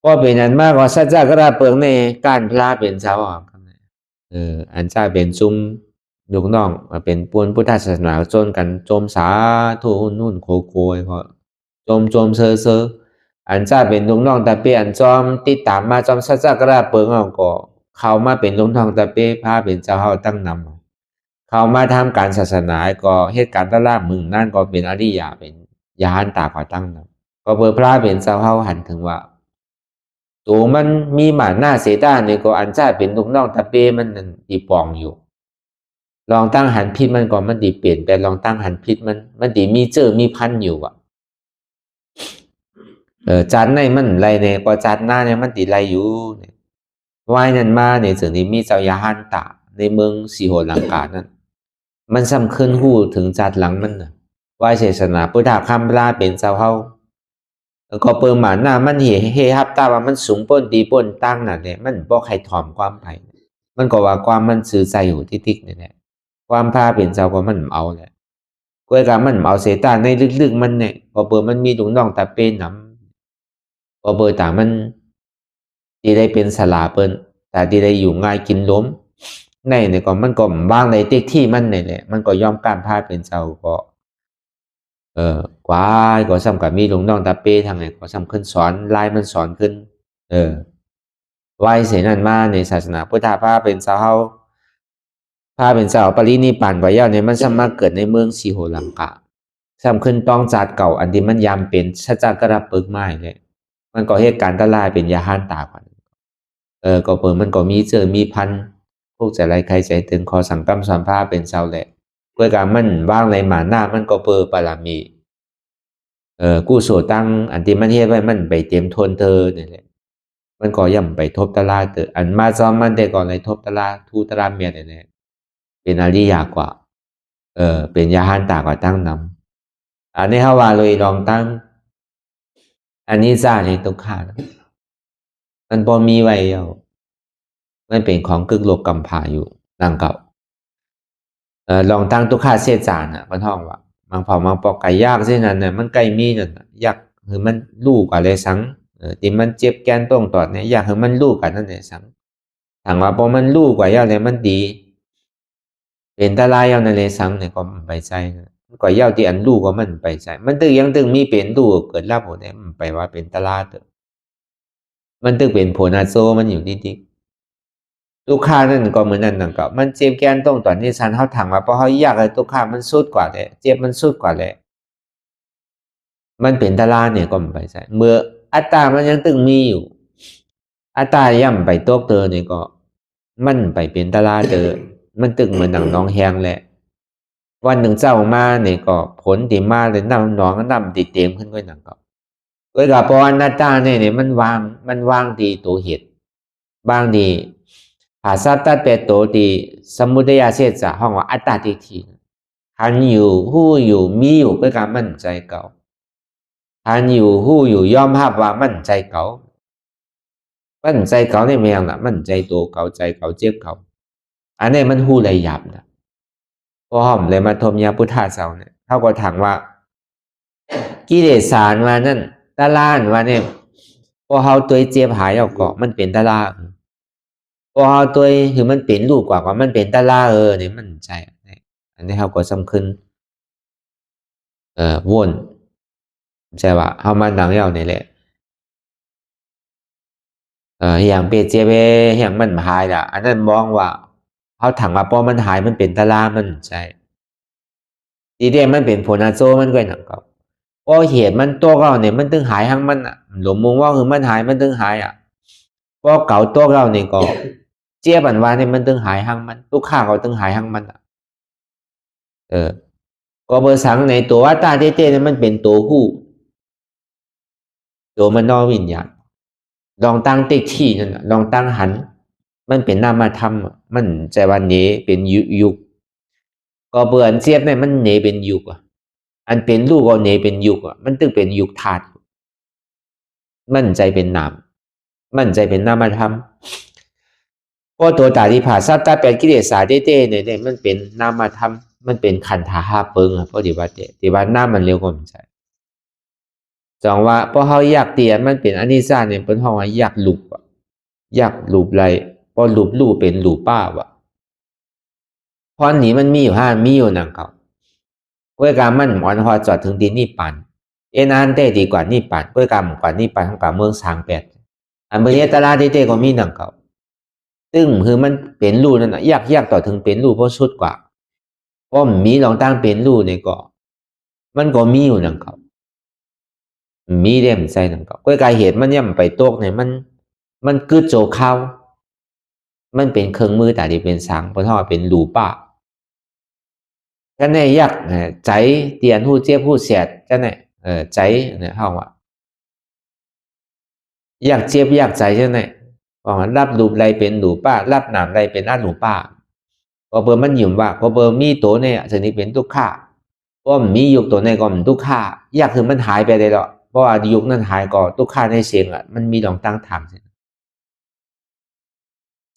S1: ก็เป็นอันมากกว่าสัจจะกระเปิงในการพระเป็นเจ้าอันเจ้าเป็นจุ้มลูกน้องมาเป็นปวนพุทธศาสนาจนกันโจมสาธุนุ่นโคโคยก็โจมเซออันเจ้าเป็นลูกน้องตะเปียนจอมติดตามมาจอมสัจจะกระเปิงเอาก็เขามาเป็นลูกน้องตะเปียพระเป็นเจ้าเขาตั้งนำเขามาทำการศาสนาก็เหตุการณ์ตลาดมึงนั่นก็เป็นอริยาเป็นยานตาก่อตั้งนำก็เบอร์พระเป็นเจ้าเขาหันถึงว่าตัวมันมีหมาหน้าเสดาเนี่ยก็อันจ้าเป็นลูกน้องตะเป้มันดีปองอยู่ลองตั้งหันพิษมันก่อนมันดีเปลี่ยนแต่ลองตั้งหันพิษมันดีมีมีพันอยู่จันในมันไรเนี่ยก็จันหน้าเนี่ยมันดีไรอยู่เนี่ยวายนั่นมาในส่วนนี้มีเจ้ายาฮันตาในเมืองสีโหลังกานั้นมันซ้ำขึ้นหู้ถึงจัดหลังมันนะวายเศาสนาพุทธคำลาเป็นเจ้าเฮาก็เปิดหมาหน้ามันเฮฮับตาว่ามันสูงป้นดีป้นตั้งน่ะเนี่ยมันบอกใครถ่อมความไผ่มันก็ว่าความมันสื่อใจอยู่ที่ติ๊กนี่แหละความพาเป็นเจ้าก็มันเอาแหละกล้วยกามันเอาเสตาในลึกๆมันเนี่ยพอเปิดมันมีถุงน่องตาเป็นน้ำพอเปิดต่างมันที่ได้เป็นสลาเปิ้นแต่ที่ได้อยู่ง่ายกินล้มในเนี่ยก็มันก็บางในติ๊กที่มันเนี่ยแหละมันก็ยอมการพาเป็นเจ้าก็กว่าก็ซ้ำกับมีลุงน้องตาเป้ทางไหนก็ซ้ำขึ้นสอนลายมันสอนขึ้นไหวเสนันมาในศาสนาพุทธภาเป็นเจ้าเฮาพาเป็นเจ้าปรินิพพานไว้ยาวเนี่ยมันซ้ำมาเกิดในเมืองสีโหลังกาซ้ำขึ้นต้องจัดเก่าอันที่มันยามเป็นชัจกระปึกไม้เลยมันก็เหตุการณ์ตลายเป็นยาห้านตาก่อนก็เปิดมันก็มีพันพวกใจไรใครใจถึงขอสั่งกำสอนพาเป็นเจ้าแหละกล้วยกามันว่างในหมาหน้ามันก็เปิดปรามีกู้โสตั้งอันที่มันเฮ็ดไว้มันไปเตรียมทนเธอเนี่ยแหละมันก็ย่ำไปทบตลาเตออันมาซ้อมมันแต่ก่อนเลยทบตลาทูตลาเมียเนี่ยแหละเป็นอริยากว่าเป็นยาหันตากว่าตั้งนำอันนี้เขาว่าเลยลองตั้งอันนี้ซ่าในตุกขามันพอมีไว้มันเป็นของกึกโลกกำพาอยู่ดังเก่าลองตั้งตุกขาเสียจานมันห้องว่าบางเผาบางปอกไก่ยากเช่นนั้นเนี่ยมันไก่มีนั่นยากคือมันลูกอะไรสังที่มันเจ็บแกนต้องตอดเนี่ยอยากให้มันลูกกันนั่นแหละสังถามว่าพอมันลูกกว่าเย้าเนี่ยมันดีเป็นตาลายเย้าในเลยสังเนี่ยก็ไปใจกว่าเย้าที่อันลูกก็มันไปใจมันตึงยังตึงมีเป็นลูกเกิดลาบหมดเนี่ยมันไปว่าเป็นตาลาเถอะมันตึงเป็นโพนาโซมันอยู่ที่ลูกค้านั่นก็เหมือนนั่นนั่นก็มันเจ็บแกนต้องตอนนี้ฉันเขาถังมาเพราะเขาอยากให้ลูกค้ามันสุดกว่าเลยเจ็บมันสุดกว่าเลยมันเป็นตาลาเนี่ยก็มันไปใจเมื่ออัตตามันยังตึงมีอยู่อัตตาย่ำไปโต๊ะเตอเนี่ยก็มันไปเป็นตาลาเตอมันตึงเหมือนหนังน้องแหงแหละวันหนึ่งเจ้ามาเนี่ยก็ผลที่มาเลยน้ำน้องก็น้ำติดเต็มขึ้นก็หนังก็ด้วยกับพออัตตาเนี่ยมันวางดีตัวเหตุบางดีภาษาตัดแต่ตัวดีสมุทัยเสษห้องว่าอัตตาทิฏฐิหันอยู่หู้อยู่มีอยู่ด้วยการมั่นใจเก่าหันอยู่หู้อยู่ยอมรับว่ามั่นใจเก่ามั่นใจเก่าในแมงน่ะมั่นใจตัวเก่าใจเก่าเจ็บเก่าอันนี้มันหู้เลยหยาบนะพอหอมเลยมาทมยาพุทธาเสาเนี่ยเท่ากับถังว่ากิเลสารว่านั่นตาลานว่าเนี่ยพอเฮาตัวเจ็บหายออกก็มันเป็นตาลาพอเฮาตัวคือมันเป็นลูกกว่ามันเป็นตาลาเนี่ยมันใจ อันนี้เขาก็สำคัญวนใช่ว่าเขามาดังเอานี่แหละอย่างเปรียบเทียบอย่างมันหายละอันนั้นมองว่าเขาถังว่าพอมันหายมันเป็นตารางมันใช่ทีเดียมันเป็นผลอาโซมันก็หนังก็เพราะเหตุมันตัวเราเนี่ยมันตึงหายทั้งมันอ่ะหลวงมงว่าคือมันหายมันตึงหายอ่ะเพราะเก่าตัวเราเนี่ยก็เจี๊ยบันวานเนี่ยมันตึงหายทั้งมันลูกค้าเขาตึงหายทั้งมันอ่ะก็เบอร์สังในตัวว่าตาเต้ๆเนี่ยมันเป็นตัวผู้ตัวมันนอวิญญาณลองตั้งติ๊กที่นั่นลองตั้งหันมันเป็นนามธรรมมันใจวันนี้เป็นยุคก็เบื่ออันเสียบเนี่ยมันเนเป็นยุคอ่ะอันเป็นลูกก็เนเป็นยุคอ่ะมันตึงเป็นยุคธาตุมันใจเป็นนามมันใจเป็นนามธรรมเพราะตัวตาที่ผ่าสัตตาเป็นกิเลสาเต้ๆเนี่ยมันเป็นนามธรรมมันเป็นขันธาห้าเปิงอ่ะเพราะที่ว่าที่ว่าน้ามันเร็วกว่ามันใจจองว่าเพราะเขาอยากเตียนมันเป็นอนิจจาเนี่ยเป็นห้องว่าอยากหลุบอ่ะอยากหลุบไรพอหลุบลู่เป็นหลุบป้าวะเพราะนี้มันมีอยู่ห้ามีอยู่นังเขาเวยการมันหมอนพอจอดถึงดินนี่ปันเอ็นอันเต้ดีกว่านี่ปันเวยการกว่านี่ปันของป่าเมืองสางแปดอันเบรียตลาเต้ก็มีนังเขาซึ่งคือมันเป็นรูนั่นนะยากต่อถึงเป็นรูเพราะชุดกว่าเพราะมีลองตั้งเป็นรูเนี่ยก็มันก็มีอยู่นังเขามีเด่มใจนังเขาเวยการเหตุมันย่ำไปโตกเนี่ยมันกึดโจเข้ามันเป็นเครื่องมือแต่ที่เป็นสังเพราะถ้าเป็นรูป้าก็ในยักใจเตียนหูเจี๊ยบหูเสียดก็ในใจเนี่ยเขาว่าอยากเจี๊ยบอยากใจใช่ไหมบอกว่ารับรูปไรเป็นรูป้ารับนามไรเป็นอารูป้าพอเบอร์มันหยุ่มว่าพอเบอร์มีตัวเนี่ยชนิดเป็นทุกข้าเพราะมียุคตัวในก็มันทุกข้ายากคือมันหายไปเลยหรอกเพราะว่ายุคนั้นหายก็ทุกข้าในเสียงอ่ะมันมีลองตั้งถาม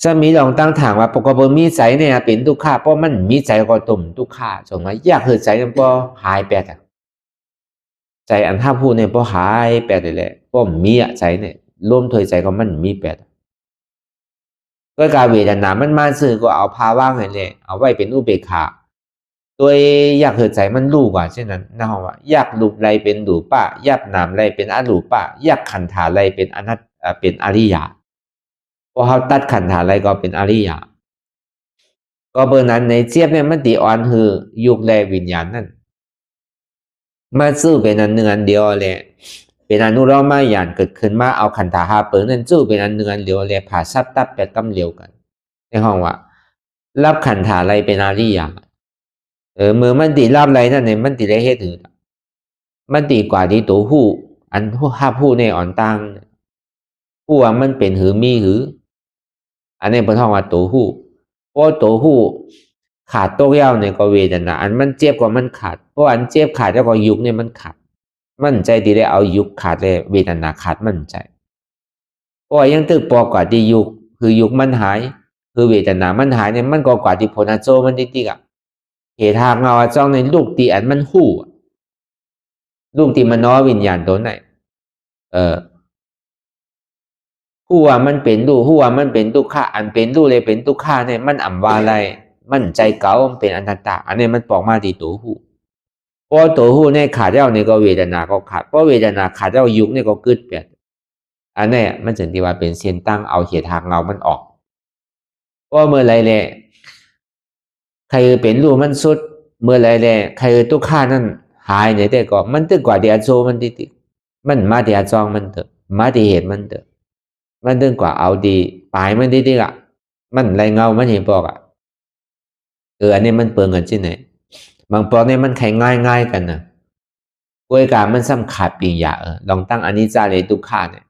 S1: จะมีลองตั้งถามว่าปกติมีใจเนี่ยเป็นทุกข้าเพราะมันมีใจก็ตุ่มทุกข้าสมมติอยากคือใจมันก็หายไปอ่ะใจอันท่าพูดเนี่ยพอหายไปเลยแหละเพราะมีอะใจเนี่ยร่วมถอยใจก็มันมีแปดก็การเวทนามันมาซื้อก็เอาพาว่างเลยเอาไว้เป็นอุเบกขาโดยอยากเหิดใจมันรู้กว่าเช่นนั้นนะฮะว่าอยากรูปไรเป็นรูปะอยากนามไรเป็นอรูปะอยากขันธาไรเป็นอนัตเป็นอริยะพอเขาตัดขันธาไรก็เป็นอริยะก็เบอร์นั้นในเจี๊ยบเนี่ยมันตีอ่อนคือยุคแลวิญญาณนั่นมาสู้เป็นอันหนึ่งอันเดียวเลยเป็นอนุโลมมาอย่างเกิดขึ้นมาเอาขันธาหาเปิดนั่นสู้เป็นอันหนึ่งอันเดียวเลยผ่าซับตับแปดกำเลียวกันในห้องว่ารับขันธาไรเป็นอริยะมือมันตีรับไรนั่นเนี่ยมันตีได้เหตุอื่นมันตีกว่าที่ตัวผู้อันห้าผู้ในอ่อนตังผู้ว่ามันเป็นหือมีหืออันนี้เป็นห้องว่าตัวผู้เพราะตัวผู้ขาดตัวเย้าเนี่ยก็เวทนาอันมันเจ็บกว่ามันขาดเพราะอันเจ็บขาดแล้วก็ยุกเนี่ยมันขาดมั่นใจดีได้เอายุคขาดเลยเวทนาขาดมั่นใจเพราะยังตึกปอกว่าที่ยุคคือยุคมันหายคือเวทนามันหายเนี่ยมันก็กว่าที่ผลอาโจมันติดๆอ่ะเหตุทางเงาจ้องในลูกตีอันมันหู้ลูกตีมันน้อวิญญาณตัวไหนผู้ว่ามันเป็นลูกผู้ว่ามันเป็นทุกข์อันเป็นลูกเลยเป็นทุกข์เนี่ยมันอ่ำว่าอะไรมันใจเก่ามันเป็นอนัตตาอันนี้มันปอกมาที่ตัวหู้เพราะตัวหู้เนี่ยขาดแล้วเนี่ยก็เวทนาก็ขาดเพราะเวทนาขาดแล้วยุคเนี่ยก็กึดเปลี่ยนอันนี้มันถึงที่ว่าเป็นเส้นตั้งเอาเหตุทางเงามันออกเพราะเมื่อไรเลยใครเป็นรูมันสุดเมื่อไรเลยใครตุกข้านั่นหายเนี่ยแต่ก็มันตึกกว่าเดียโซมันติมันมาเดียจองมันเถอะมาดีเหตุมันเถอะมันตึงกว่าเอาดีปลายมันติอ่ะมันไรเงามันเห็นบอกอ่ะอันนี้มันเปลืองเงินที่ไหนบางปอกเนี่ยมันแข่งง่ายกันนะกล้วยกามันซ้ำขาดปีหยาลองตั้งอนิจจาเลยทุกข้าเนี่ย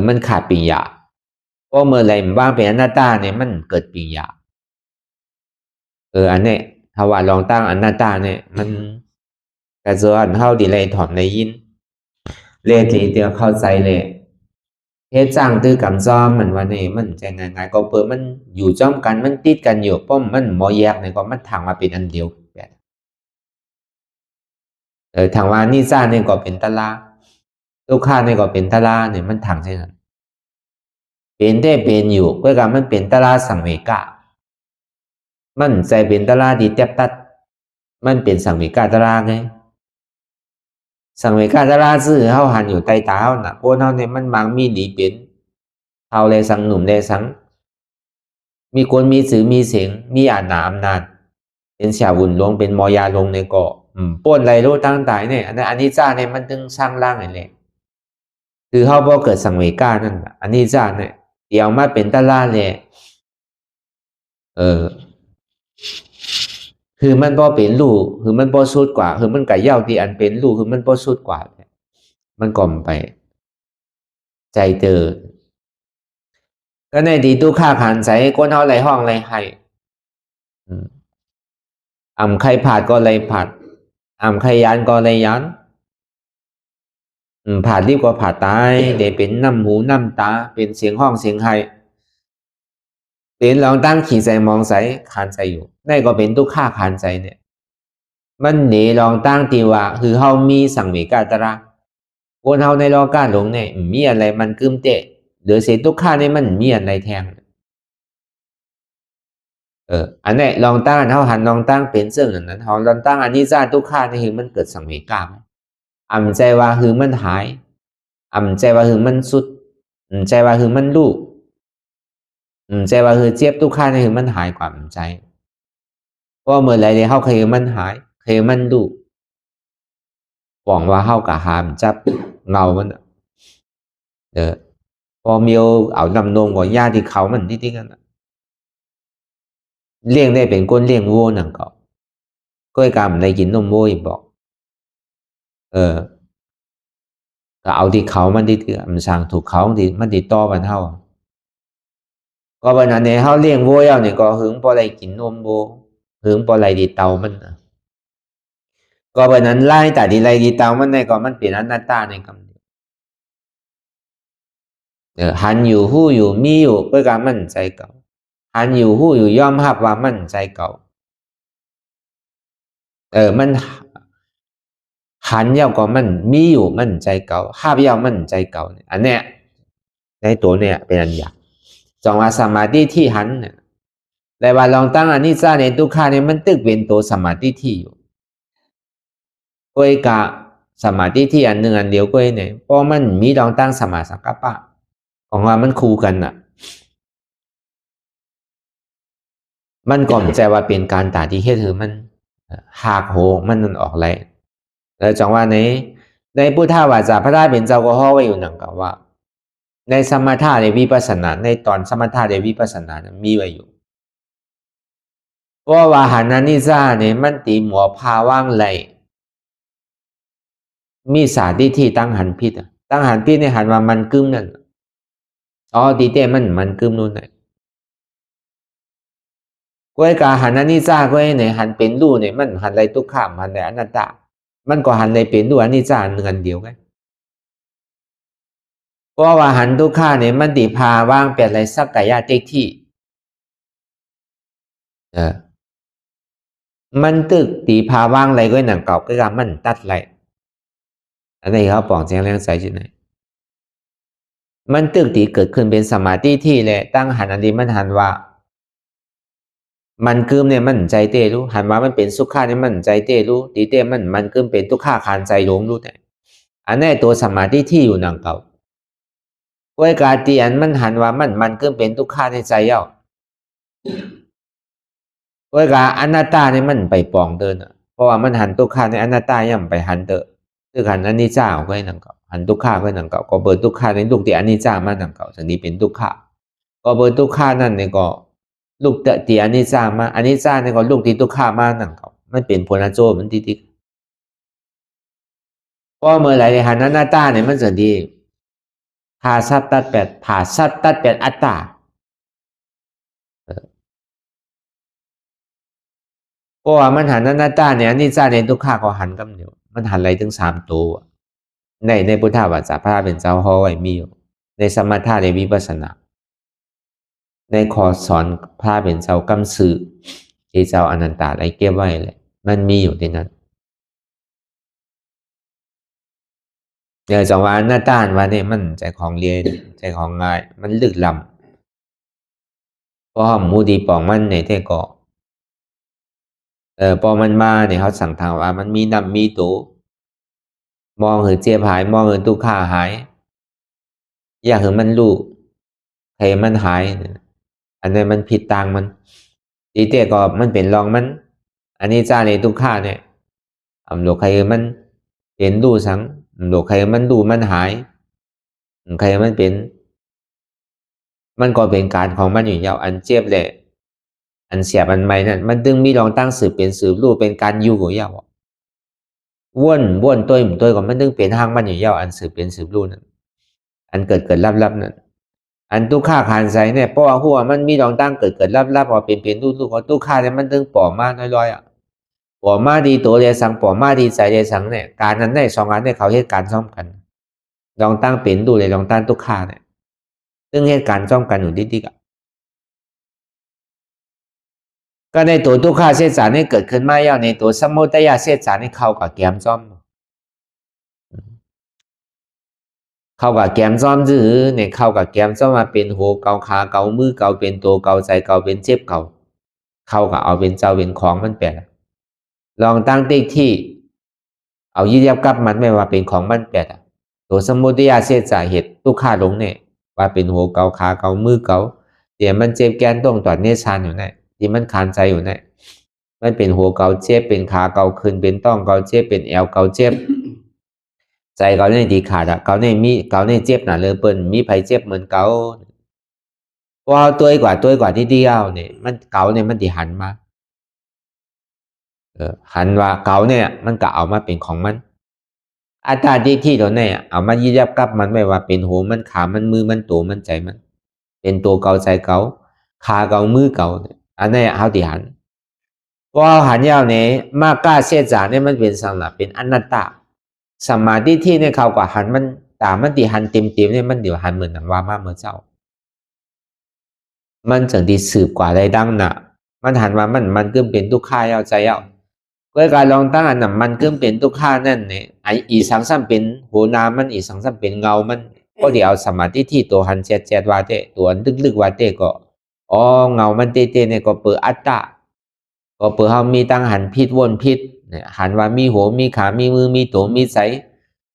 S1: มันขาดปีหยาเพราะเมื่อไรมันว่างเป็นอนัตตาเนี่ยมันเกิดปีหยาอันนี้ถ้าว่าลองตั้งอนัตตาเนี่ยมันกระส่วนเข้าดีเลยถอนในยินเลทีเดียวเข้าใจเลยเฮ็ดจ้างตื้อกำซ้อมมันว่านี่มันจะง่ายๆก็เปิดมันอยู่จ้อมกันมันติดกันอยู่ป้อมมันหมอแยกเนี่ยก็มันทางมาเป็นอันเดียวแบบทางว่านี่ซ่าเนี่ยก็เป็นตะลาลูกค้าเนี่ยก็เป็นตะลาเนี่ยมันทางใช่ไหมเป็นได้เป็นอยู่ก็การมันเป็นตะลาสังเวกะ มันใจเป็นตลาดีเตียบตัดมันเป็นสังเวกาตลาไงสังเวกาตลาซื่อเฮาหันอยู่ใต้ตาเฮาน่ะคนเฮาเนี่ยมันบางมีดีเป็นเฮาเลยสังหนุ่มเลยสังมีคนมีสื่อมีเสียงมีอาณาอำนาจเป็นเสี่ยวุ่นหลวงเป็นมอยาลงในเกาะป้นไรรู้ตั้งตายเนี่ยอันนี้จ้าเนี่ยมันถึงสร้างร่างนี่แหละคือเฮาบ่เกิดสังเวกานั่นอันนี้จ้าเนี่ยเดี๋ยวมาเป็นตลาดเลยคือมันบ่เป็นรูคือมันบ่สุดกว่าคือมันก็ยาวที่อันเป็นรูคือมันบ่สุดกว่ามันก่อมไปใจเตอก็ในดีตู้ค่าผ่านใส่ก้นเฮาไหลห้องไหลให้ใครผาดก็เลยผาดใครยานก็เลยยานผาดรีบกว่าผาดตายเดี๋ยวเป็นน้ำหูน้ำตาเป็นเสียงห้องเสียงไห้เป็นลองตั้งขี่ใส่มองใส่คานใส่อยู่ในก็เป็นตู้ค่าคานใส่เนี่ยมันหนีลองตั้งตีว่าคือเฮามีสังเวกาตระคนเฮาในโลกาหลงเนี่ยมีอะไรมันกึมเตะหรือเสียตู้ค่าเนี่ยมันมีอะไรแทงอันนี้ลองตั้งเฮาหันลองตั้งเป็นเสื่องนั้นเฮาลองตั้งอันนี้จ้าตู้ค่านี่คือมันเกิดสังเวกาใจว่าคือมันหายใจว่าคือมันสุดใจว่าคือมันลูกใจว่าคือเจี๊ยบตู้ค่านี่คือมันหายความใจเพราะเมื่อไรเนี่ยเฮาเคยมันหายเคยมันลูกหวังว่าเฮากะหามจับเงามันพอมีเอานำนมกับญาติเขามันที่กันเลี้ยงได้เป็นคนเลี้ยงวัวนั่นก็กำได้กินนมวัวอีกบอกก็เอาที่เขามันที่มันสั่งถูกเขาที่มันติดต่อกันเท่าก็วันนั้นเนี่ยเขาเลี้ยงวัวเนี่ยก็หึงพอไรกินนมวัวหึงพอไรดีเตามันก็วันนั้นไล่แต่ดีไรดีเตามันในก็มันเปลี่ยนอนัตตาในคำเดียวหันอยู่หู้อยู่มีอยู่เพื่อการมั่นใจเก่าหันอยู่หู้อยู่ยอมรับว่ามั่นใจเก่ามันหันยาวก็มันมีอยู่มั่นใจเก่าห้าบยาวมั่นใจเก่าอันเนี้ยในตัวเนี่ยเป็นอันยากจงว่าสมาธิที่หันเนี่ยแต่ว่าลองตั้งอันนี้ซาในทุกขาเนี่ยมันตึกเป็นตัวสมาธิที่อยู่ก้อยกะสมาธิที่อันหนึ่งอันเดียวก้อยเนี่ยเพราะมันมีลองตั้งสมาสังกัปปะของว่ามันคู่กันอ่ะมันก่อนใจว่าเป็นการตาที่เฮ็ดคือมันหากโหมันนั่นออกไรแล้วจังว่าในพุทธวาจาพระราชเป็นเจ้าก็ห้อไว้อยู่หนังกับว่าในสมถะในวิปัสสนาในตอนสมถะในวิปัสสนามีไว้อยู่เพราะว่าหันนันนิซ่าเนี่ยมันตีหมอพาว่างไหลมีสาธิที่ตั้งหันพิษตั้งหันพิษในหันว่ามันกึ้มนั่นตีเต้มันกึ้มนู่นน่ะก้อยกาหันนันนิซ่าก้อยเนี่ยหันเป็นรูเนี่ยมันหันไรทุกข้ามหันไรอนัตตามันก็หันไรเป็นรูอนิจจาเงินเดียวกันเพราะว่าหันทุกข้าเนี่ยมันตีพาว่างเป็นอะไรสักกายะเต็กที่มันตึกตีพาว่างอะไรก็หนังเก่าก็การมันตัดไรอันนี้เขาปองเสียงแรงใส่จุดไหนมันตึกตีเกิดขึ้นเป็นสมาธิที่แหละตั้งหันอันนี้มันหันว่ามันกึมเนี่ยมันใจเต้รู้หันว่ามันเป็นสุขาเนี่ยมันใจเต้รู้ตีเต้มันกึมเป็นทุกข้าคานใจหลงรู้แต่อันนี้ตัวสมาธิที่อยู่หนังเก่าไว้การตีอันมันหันว่ามันกึมเป็นทุกข้าในใจเย้าไว้การอนัตตาเนี่ยมันไปปองเดินเพราะว่ามันหันทุกข้าในอนัตตาย่ำไปหันเตอคือหันอันนี้เจ้าก็ให้หนังเก่าหันทุกข้าก็หนังเก่าก็เบิดทุกข้าในลูกที่อันนี้เจ้ามาหนังเก่าสันนี้เป็นทุกข้าก็เบิดทุกข้านั่นเนี่ยก็ลูกที่อันนี้เจ้ามาอันนี้เจ้าเนี่ยก็ลูกที่ทุกข้ามาหนังเก่ามันเป็นผลโจมันที่เพราะเมื่อไรหันอนัตตาเนี่ยมันจะดีภาสัตตัดแปดภาสัตตัดแปดอัตตาเพราะว่ามันหันอนัตตาเนี่ยอันนี้เจ้าในทุกข้าก็หันกำเดียวมันหันอะไรถึง3 ตัวในพุทธวาจาพระเป็นเจ้าห้อไว้มีอยู่ในสมถะในวิปัสสนาในขอสอนพระเป็นเจ้ากำสือที่เจ้าอนันตาอะไรเก็บไว้เลยมันมีอยู่ที่นั้นเดี๋ยวจังว่าหน้าต้านว่าเนี่ยมันใจของเรียนใจของง่ายมันลึกล้ำเพราะมูดีปองมันในเท่ก็ พอมันมาเนี่ยเขาสั่งทางว่ามันมีนำมีตัวมองเห็นเจ็บหายมองเห็นทุกข์หายอยากเห็นมันรู้ให้มันหายอันนี้มันผิดต่างมันตีเตะก็มันเป็นรองมันอันนี้จ้าในทุกข์เนี่ยโลกใครมันเป็นรู้สังโลกใครมันรู้มันหายใครมันเป็นมันก็เป็นการของมันอยู่ยาวอันเจ็บแหละอันเสียบอันใหม่นั่นมันดึงมีลองตั้งสืบเป็นสืบรู้เป็นการอยู่ของยาวว่นตัวก็มันดึงเป็นห้างมันอยู่ยาวอันสืบเป็นสืบรู้นั่นอันเกิดลับนั่นอันทุกข้าขานใจเนี่ยเพราะว่าหัวมันมีลองตั้งเกิดลับว่าเป็นรู้ของทุกข้าเนี่ยมันดึงปอมาน้อยๆปอมาดีตัวเดียสังปอมาดีใจเดียสังเนี่ยการนั้นได้สองอันเนี่ยเขาเหตุการณ์ซ่อมกันลองตั้งเป็นดูเลยลองตั้งทุกข้าเนี่ยซึ่งเหตุการณ์ซ่อมกันอยู่ดิ๊กก็ในตัวทุกข้าเสียสารนี่เกิดขึ้นมาแล้วในตัวสมุทัยเสียสารนี่เข้ากับแกมซ่อมเข้ากับแกมซ่อมจื้อเนี่ยเข้ากับแกมซ่อมมาเป็นหัวเกาขาเกามือเกาเป็นตัวเกาใจเกาเป็นเจ็บเกาเข้ากับเอาเป็นเจ้าเป็นของมันแปลลองตั้งติ๊กที่เอายึดยับกับมันไม่ว่าเป็นของมันแปลตัวสมุทัยเสียสาเหตุทุกข้าลงเนี่ยว่าเป็นหัวเกาขาเกามือเกาเดี๋ยวมันเจ็บแกนต้องตอดเนชานอยู่เนี่ยที่มันคานใจอยู่เนี่ยมันเป็นหัวเกาเจ็บเป็นขาเกาขึ้นเป็นต้องเกาเจ็บเป็นแอวเกาเจ็บใจเกาในดีขาดเกาในมีเกาในเจ็บหนาเลยเปิ้นมีไผเจ็บเหมือนเกาว่าตัวกว่าที่เดียวเนี่ยมันเกาเนี่ยมันดีหันมาหันว่าเกาเนี่ยมันก็เอามาเป็นของมันอัตราที่ตัวเนี่ยเอามายึดยับกับมันไม่ว่าเป็นหัวมันขามันมือมันตัวมันใจมันเป็นตัวเกาใจเกาขาเกามือเกาอันนี้เอาดีหันว่าหันยาวเนี่ยมากกล้าเสียจาเนี่ยมันเป็นสังหลับเป็นอนัตตาสมาธิที่เนี่ยเขากว่าหันมันตามันดีหันเต็มเนี่ยมันเดี๋ยวหันเหมือนหนังว่ามาเมื่อเจ้ามันจังดีสืบกว่าได้ดังน่ะมันหันว่ามันก็เป็นทุกข้าเอาใจเอาก็การลองตั้งอันนั้นมันก็เป็นทุกข้านั่นเนี่ยไออีสังสัมเป็นหัวน้ำมันอีสังสัมเป็นเงามันก็เดี๋ยวเอาสมาธิที่ตัวหันเจ็ดว่าเตตัวลึกว่าเตก็อ๋อเงามันเตเนี่ยก็เปิดอัตตาก็เปิดเขามีตั้งหันพิษวนพิษเนี่ยหันว่ามีหัวมีขามีมือมีตัวมีใส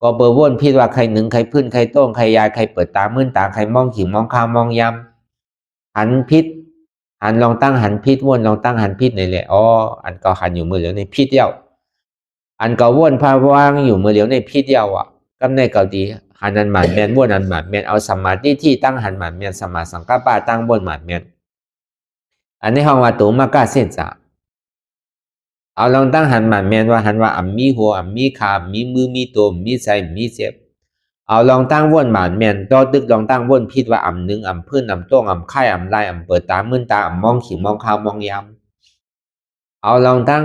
S1: ก็เปิดวนพิษว่าใครหนึ่งใครพื้นใครโต้งใครยายใครเปิดตามื่นตาใครมองขิงมองข้าวมองยำหันพิษหันลองตั้งหันพิษวนลองตั้งหันพิษนี่แหละอ๋ออันก็หันอยู่มือเหลียวในพิษเดียวอันก็วนพาวางอยู่มือเหลียวในพิษเดียวอ่ะกำในเกาดีหันอันหมันแมนวนอันหมันแมนเอาสมาธิที่ตั้งหันหมันแมนสมาสังกัปปะตั้งบนหมันแมนอันนี้ห้องว่าตัวมากาเส้นจ่าเอาลองตั้งหันหมันแมนว่าหันว่าอ่ำมีหัวอ่ำมีขามีมือมีตัวมีใจมีเจ็บเอาลองตั้งวนหมันแมนต่อตึกลองตั้งวนพิษว่าอ่ำหนึ่งอ่ำพื้นอ่ำโต้งอ่ำไข่อ่ำลายอ่ำเปิดตามื่นตาอ่ำมองขิงมองข้าวมองยำเอาลองตั้ง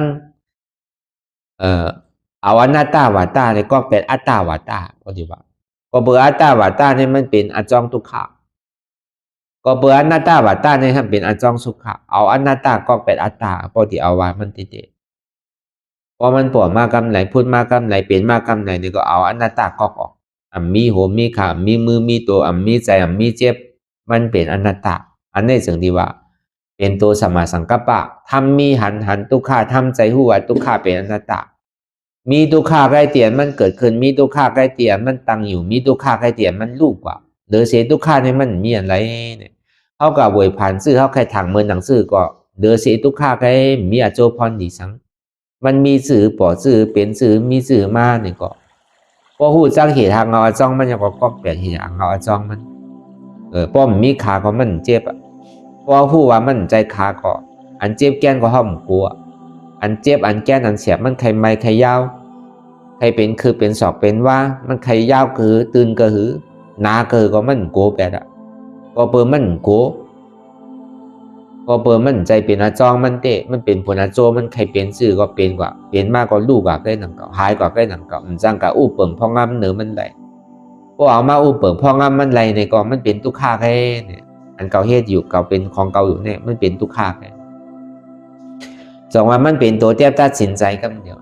S1: เอาอนัตตาวาตาเนี่ยก็เป็นอัตตาวาตาพอดีว่าก็เบอร์อัตตาวาตาเนี่ยมันเป็นอจองทุกขาก็เบอร์อนัตตาวาตาเนี่ยมันเป็นอจองสุขะเอาอนัตตาก็เป็นอัตตาพอดีเอาว่ามันติดพอมันปวดมากกำไหนพูดมากกำไหนเป็นมากกำไหนนี่ก็เอาอนัตตาก็ออกมีหัวมีขามีมือมีตัวมีใจมีเจ็บมันเป็นอนัตตาอันนี้สิ่งที่ว่าเป็นตัวสมาสังกัปปะทำมีหันทุกขาทำใจหัวทุกขาเป็นอนัตตามีทุกขาใกล้เตียนมันเกิดขึ้นมีทุกขาใกล้เตียนมันตั้งอยู่มีทุกขาใกล้เตียนมันลูกกว่าเดือเสียทุกขาเนี่ยมันมีอะไรเนี่ยเขากับเวยผ่านซื้อเขาใครถังเมืองหนังซื้อก็เดือเสียทุกขาใครมีอาโจพรดีสังมันมีสื่อปอสื่อเป็นสื่อมีสื่อมาเนี่ยก็พอหูจังเหตุทางเงาจ้องมันยังก็เปลี่ยนเหตุทางเงาจ้องมันป้อมมีขาก็มันเจ็บพอหูว่ามันใจขาก็อันเจ็บแก้นก็ห้อมกลัวอันเจ็บอันแก้นอันเสียบมันใครไม่ใครยาวใครเป็นคือเป็นศอกเป็นว่ามันใครยาวคือตื่นก็หือนาก็มันโกแปดก็เปิดมันโกก็เปิดมันใจเป็นอาจองมันเตะมันเป็นผลอาโจมันใครเป็นสื่อก็เป็นกว่าเป็นมากก็ลูกกว่าได้หนังเก่าหายกว่าได้หนังเก่ามันจังกับอู้เปิงพ่องำเหนือมันไหลพอเอามาอู้เปิงพ่องำมันไหลในก็มันเป็นทุกขาแค่เนี่ยอันเก่าเฮ็ดอยู่เก่าเป็นของเก่าอยู่เนี่ยมันเป็นทุกขาแค่สองว่ามันเป็นตัวเทียบตัดสินใจกำเดียว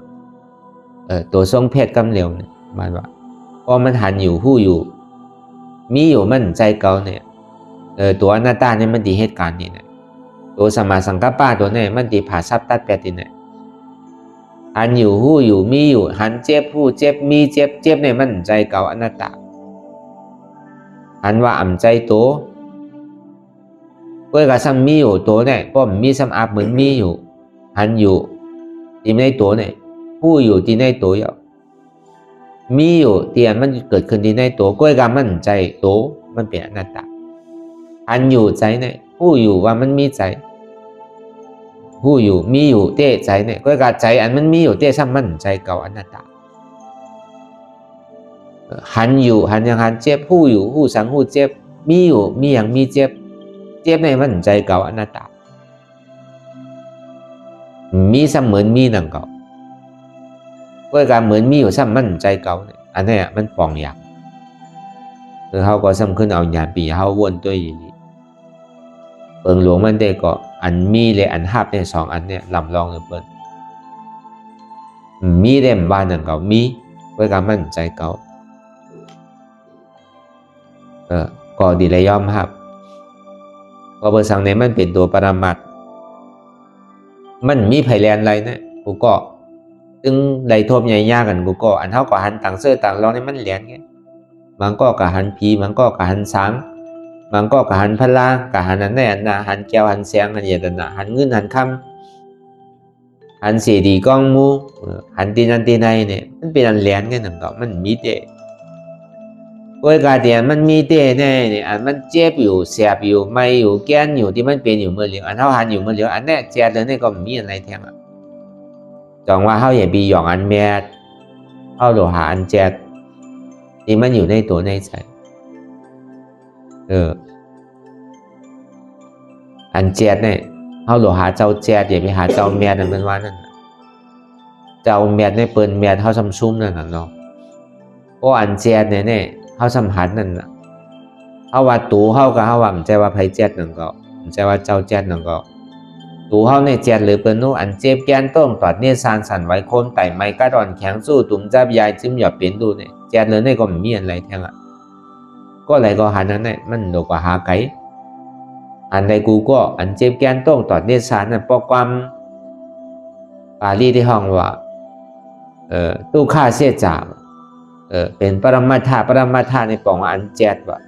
S1: ตัวทรงเพศกำเดียวเนี่ยมันว่าพอมันหันอยู่หู้อยู่มีอยู่มันใจเก่าเนี่ยตัวอนัตตาเนี่ยมันดีเหตุการณ์นี่เนี่ยตัวสมาสังกัปปะตัวเนี่ยมันดีผ่าซับตัดแปดนี่เนี่ย หันอยู่หู้อยู่มีอยู่หันเจ็บหู้เจ็บมีเจ็บเจ็บในมันใจเก่าอนัตตาหันว่าอ่ำใจโตก็กระซ้ำมีอยู่โตเนี่ยก็มีซ้ำอาบเหมือนมีอยู่หันอยู่ที่ในโตเนี่ยหู้อยู่ที่ในโตอยู่มีอยู่ที่อันมันเกิดขึ้นที่ในโตก็กระมันใจโตมันเป็นอนัตตาหันอยู่ใจเนี่ยหู้อยู่ว่ามันมีใจหู้อยู่มีอยู่เต้ใจเนี่ยก็กระใจอันมันมีอยู่เต้ซ้ำมันใจเก่าอนัตตาหันอยู่หันยังหันเจ็บหู้อยู่หู้สังหู้เจ็บมีอยู่มีอย่างมีเจ็บเจ็บในมันใจเก่าอนัตตามีซ้ำเหมือนมีหนังเก่าก็การเหมือนมีอยู่ซ้ำมันใจเก่าเนี่ยอันนี้มันปองอย่างคือเขาก็ซ้ำขึ้นเอาหยาปีเขาวนตัวอยู่นี่เปิงหลวงมันได้ก็อันมีเลยอันหับเนี่ยสองอันเนี่ยลำลองเลยเปิ้ลมีเล่มบ้านหนังเก่ามีก็การมันใจเก่าก็ดีเลยยอมครับก็เบอร์สังเนี่ยมันเป็นตัวปรมัตถ์มันมีไผ่แลนอะไรเนี่ยกูก็ตึงได้ทบใหญ่ยากกันกูก็อันเท่ากับหันต่างเสื้อต่างรองเนี่ยมันแลนไงมันก็กับหันผีมันก็กับหันสังมันก็กับหันพลากับหันอันไหนอันน่ะหันแก้วหันแสงหันเย็นน่ะหันเงินหันคำหันเสียดีก้องมูหันตีนันตีในเนี่ยมันเป็นอันแลนไงหนังก็มันมีเดโอ้ยกาเดียนมันมีเต้แน่เนี่ยอันมันเจ็บอยู่เสียบอยู่ไม่อยู่แก้นอยู่ที่มันเป็นอยู่เมื่อเลี้ยวอันเท่าหันอยู่เมื่อเลี้ยวอันนี้เจ็บเลยเนี่ยก็มีอะไรแทงอ่ะจองว่าเขาอย่าบีหยองอันแมดเขาโลหะอันเจ็บที่มันอยู่ในตัวในใจอันเจ็บเนี่ยเขาโลหะเจ้าเจ็บอย่าไปหาเจ้าแมดนั่นเป็นว่านั่นเจ้าแมดในเปิลแมดเขาซ้ำซุ้มนั่นน่ะเนาะโอ้อันเจ็บเนี่ยเขาสัมผัสนั่นน่ะเขาว่าตูเขาก็เขาว่ามันใจว่าไผเจ็ดนั่นก็มันใจว่าเจ้าเจ็ดนั่นก็ตูเขาในเจ็ดหรือเป็นนู้อันเจ็บแกนต้มตอดเนี่ยซานสันไว้โคมไต่ไม้กระดอนแข็งสู้ตุ่มจับยายจิ้มหยอดเป็นดูเนี่ยเจ็ดเลยเนี่ยก็ไม่มีอะไรแทงอ่ะก็อะไรก็หันนั้นเนี่ยมันดูกว่าหาไก่อันใดกูก็อันเจ็บแกนต้มตอดเนี่ยซานนั่นปอกความปาลีที่ห้องว่าตู้ฆ่าเสียจ่าเป็นปรมาธาในปองว่าอันเจ็ดวะ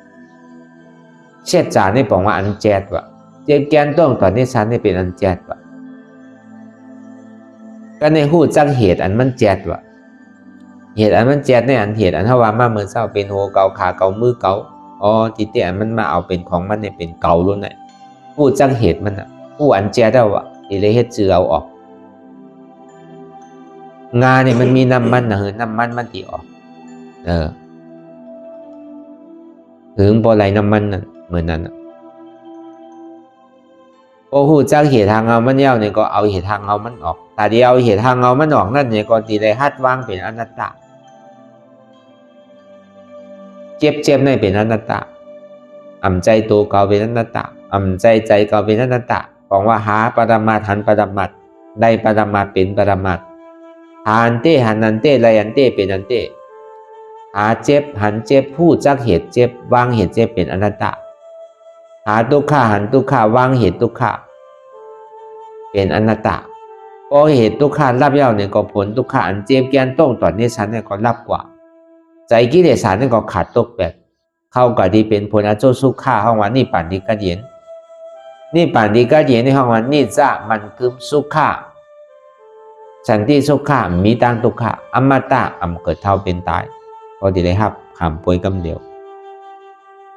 S1: เช็ดจาในปองว่าอันเจ็ดวะเจ็บแกนต้องตอนนี้ฉันนี่เป็นอันเจ็ดวะก็ในหูจักเหตุอันมันเจ็ดวะเหตุอันมันเจ็ดในอันเหตุอันเท่าว่ามาเมื่อเช้าเป็นหัวเกาขาเกามือเกาอ๋อทีเดียมันมาเอาเป็นของมันเนี่ยเป็นเกาล้วนเลยหูจักเหตุมันอ่ะหูอันเจ็ดได้วะทีเลยเฮ็ดจือเอาออกงาเนี่ยมันมีน้ำมันนะน้ำมันมันตีออกถึงพอไหลน้ำมันนั่นเหมือนนั้นโอ้โหจากเหตุทางเงามันเย้าเนี่ยก็เอาเหตุทางเงามันออกแต่เดียวเหตุทางเงามันออกนั่นเนี่ยก็ตีได้ฮัดวางเป็นอนัตตาเจ็บในเป็นอนัตตาอ่ำใจตัวเก่าเป็นอนัตตาอ่ำใจเก่าเป็นอนัตตาบอกว่าหาปรมาทันปรมัตได้ปรมาเป็นปรมัตหันเต้หันนันเต้ไรอันเต้เป็นอันเต้หาเจ็บหันเจ็บผู้จักเหตุเจ็บวางเหตุเจ็บเป็นอนัตตาหาทุกขาหันทุกขาวางเหตุทุกขาเป็นอนัตตาเพราะเหตุทุกขารับยาวเนี่ยก็ผลทุกขาอันเจ็บแกนต้องต่อเนสันเนี่ยก็รับกว่าใจกิเลสานเนี่ยก็ขาดตกแบบเข้ากับดีเป็นผลอโจสุขาห้องวันนี่ปันดีกัดเย็นนี่ปันดีกัดเย็นในห้องวันนี่จะมันคือสุขาสันติสุขามีตังทุกขาอมตะเกิดเท่าเป็นตายก็ดีเลยครับขำป่วยกำเดียว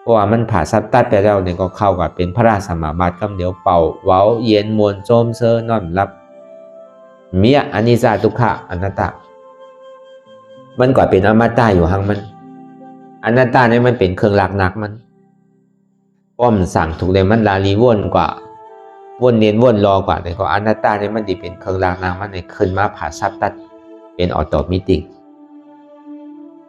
S1: เพราะว่ามันผ่าซับตัดไปแล้วเนี่ยก็เข้ากับเป็นพระราชสมาบัติกำเดียวเป่าเว้าเย็นมวลโจมเซอนอนรับมีอนิจจทุกขะอนัตตามันก็เป็นอมตะอยู่ห่างมันอนัตตาเนี่ยมันเป็นเครื่องหลักหนักมันป้อมสั่งถูกเลยมันลาลีวนกว่าวนเน้นวนรอกว่าแต่ก็อนัตตาเนี่ยมันดีเป็นเครื่องหลักหนักมันเนี่ยขึ้นมาผ่าซับตัดเป็นออโตมิติก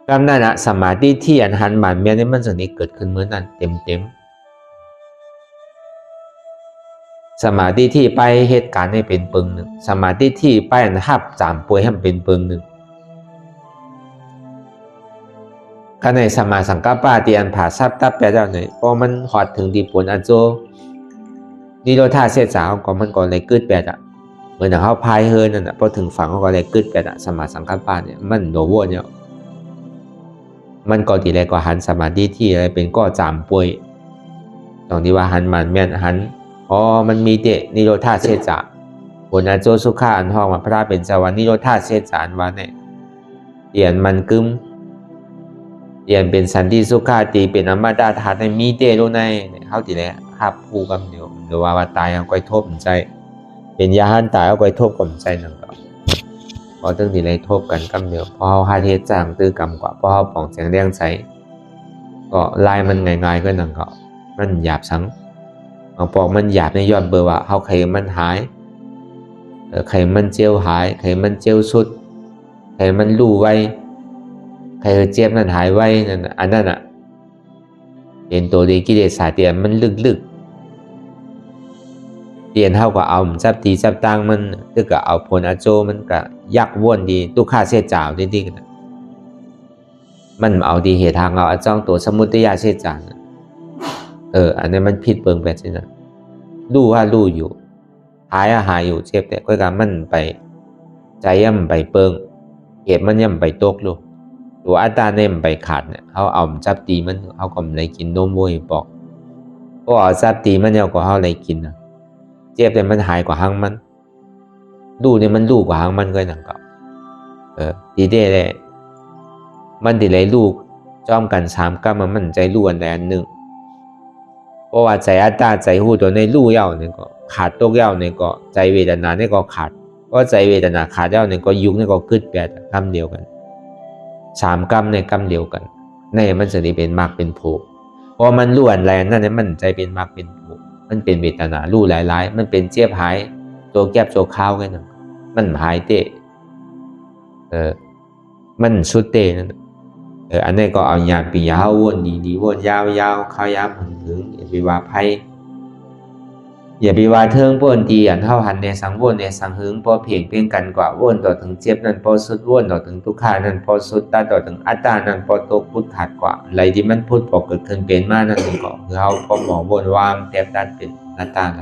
S1: กำนั่นนะสมาธิที่อันหันบานเมียนี่มันจะนี้เกิดขึ้นเหมือนนั้นเต็มสมาธิที่ไปเหตุการณ์ให้เป็นปึงหนึ่งสมาธิที่ไปอันหับจามป่วยให้เป็นปึงหนึ่งก็ในสมาสังกัปปะที่อันผ่าซับตับไปแล้วเนี่ยพอมันหอดถึงที่ผลอันโจนิโรธาเสียสาวก็มันก็เลยเกิดแบบ เหมือนเขาพายเฮินนั่นน่ะพอถึงฝั่งเขาก็เลยกึดไปนะสมาสังกัปปะเนี่ยมันโดวเนี่ยมันก็ทีแรกก็หันสมาธิที่อะไรเป็นก็จามป่วยตรงที่ว่าหันมันแม่นหันอ๋อมันมีเตนิโรธาเชจาผลอาโจสุขาอันห้องมาพระเป็นจาวันนิโรธาเชจาอันวันเนี่ยเปลี่ยนมันกึมเปลี่ยนเป็นสันติสุขาตีเป็นอมตะธาตุในมีเตโรในเขาทีแรกหับผู้กำเดียวหรือว่าตายเอาก้อยทบใจเป็นยาหันตายเอาก้อยทบกำใจนั่นก็พอตั้งทีไรทบกันกำเดียวพอเขาหาเทศจางตื้อกำกว่าพอเขาป่องเสียงเรียงใจก็ลายมันง่ายๆก็นั่นก็มันหยาบสังเอาปอกมันหยาบในยอดเบอร์ว่าเขาไขมันหายไขมันเจียวหายไขมันเจียวสุดไขมันลู่ไว้ไขเจ็บนั้นหายไว้นั่นอันนั้นอ่ะเป็นตัวดีกิเลสสายเตียนมันลึกๆเตียนเท่ากับเอาจับตีจับตังมันตึกกับเอาผลอาโจมันก็ยักวนดีตุกขาเสียจ่าวดีๆกันมันเอาดีเหตุทางเอาจ้องตัวสมุทัยเสียจานอันนี้มันผิดเปิงแบบนี้นะรู้ว่ารู้อยู่หายอยู่เจ็บแต่ก็การมันไปใจย่ำไปเปิงเหตุมันย่ำไปตกลูกตัวอัตตาเนี่ยมันไปขาดเนี่ยเขาเอาจับตีมันเขาก็เลยกินนมโวยบอกก็เอาจับตีมันเอาก็เขาเลยกินนะเจ็บแต่มันหายกว่าหังมันรู้เนี่ยมันรู้กว่าหังมันก็นั่นก็ดีเด้เลยมันดีเลยลูกจอมกัน3กรรมมันใจรู้อันใดอันหนึ่งเพราะว่าใจอัตตาใจหูตัวในรู้เย้าเนี่ยก็ขาดตกเย้าเนี่ยก็ใจเวทนาเนี่ยก็ขาดก็ใจเวทนาขาดเย้าเนี่ยก็ยุคเนี่ยก็ขึ้นแปดกรรมเดียวกัน3กรรมในกรรมเดียวกันในมันจะได้เป็นมรรคเป็นโพพอมันรู้อันแรงนั่นเนี่ยมันใจเป็นมรรคเป็นโพมันเป็นเวทนารู้หลายๆมันเป็นเจี๊ยบหายตัวแก็บตัวข้าวกันนั่นมันหายเตะมันสุดเตะนั่นอันนี้ก็เอาอย่างปียาววนดีวนยาวเข้ายามถึงอย่าไปว่าไพ่อย่าไปว่าเทิงป้นตีอันเท่าหันในสังวนในสังหึงพอเพียงเพียงกันกว่าวนต่อถึงเจ็บนั้นพอสุดวนต่อถึงทุกขานั้นพอสุดตาต่อถึงอัตตานั้นพอตกพุทธขาดกว่าอะไรที่มันพุทธพอเกิดขึ้นเป็นมานั่นก็คือเขาพอหมอวนวางแทบตัดเป็นอัตตาไหน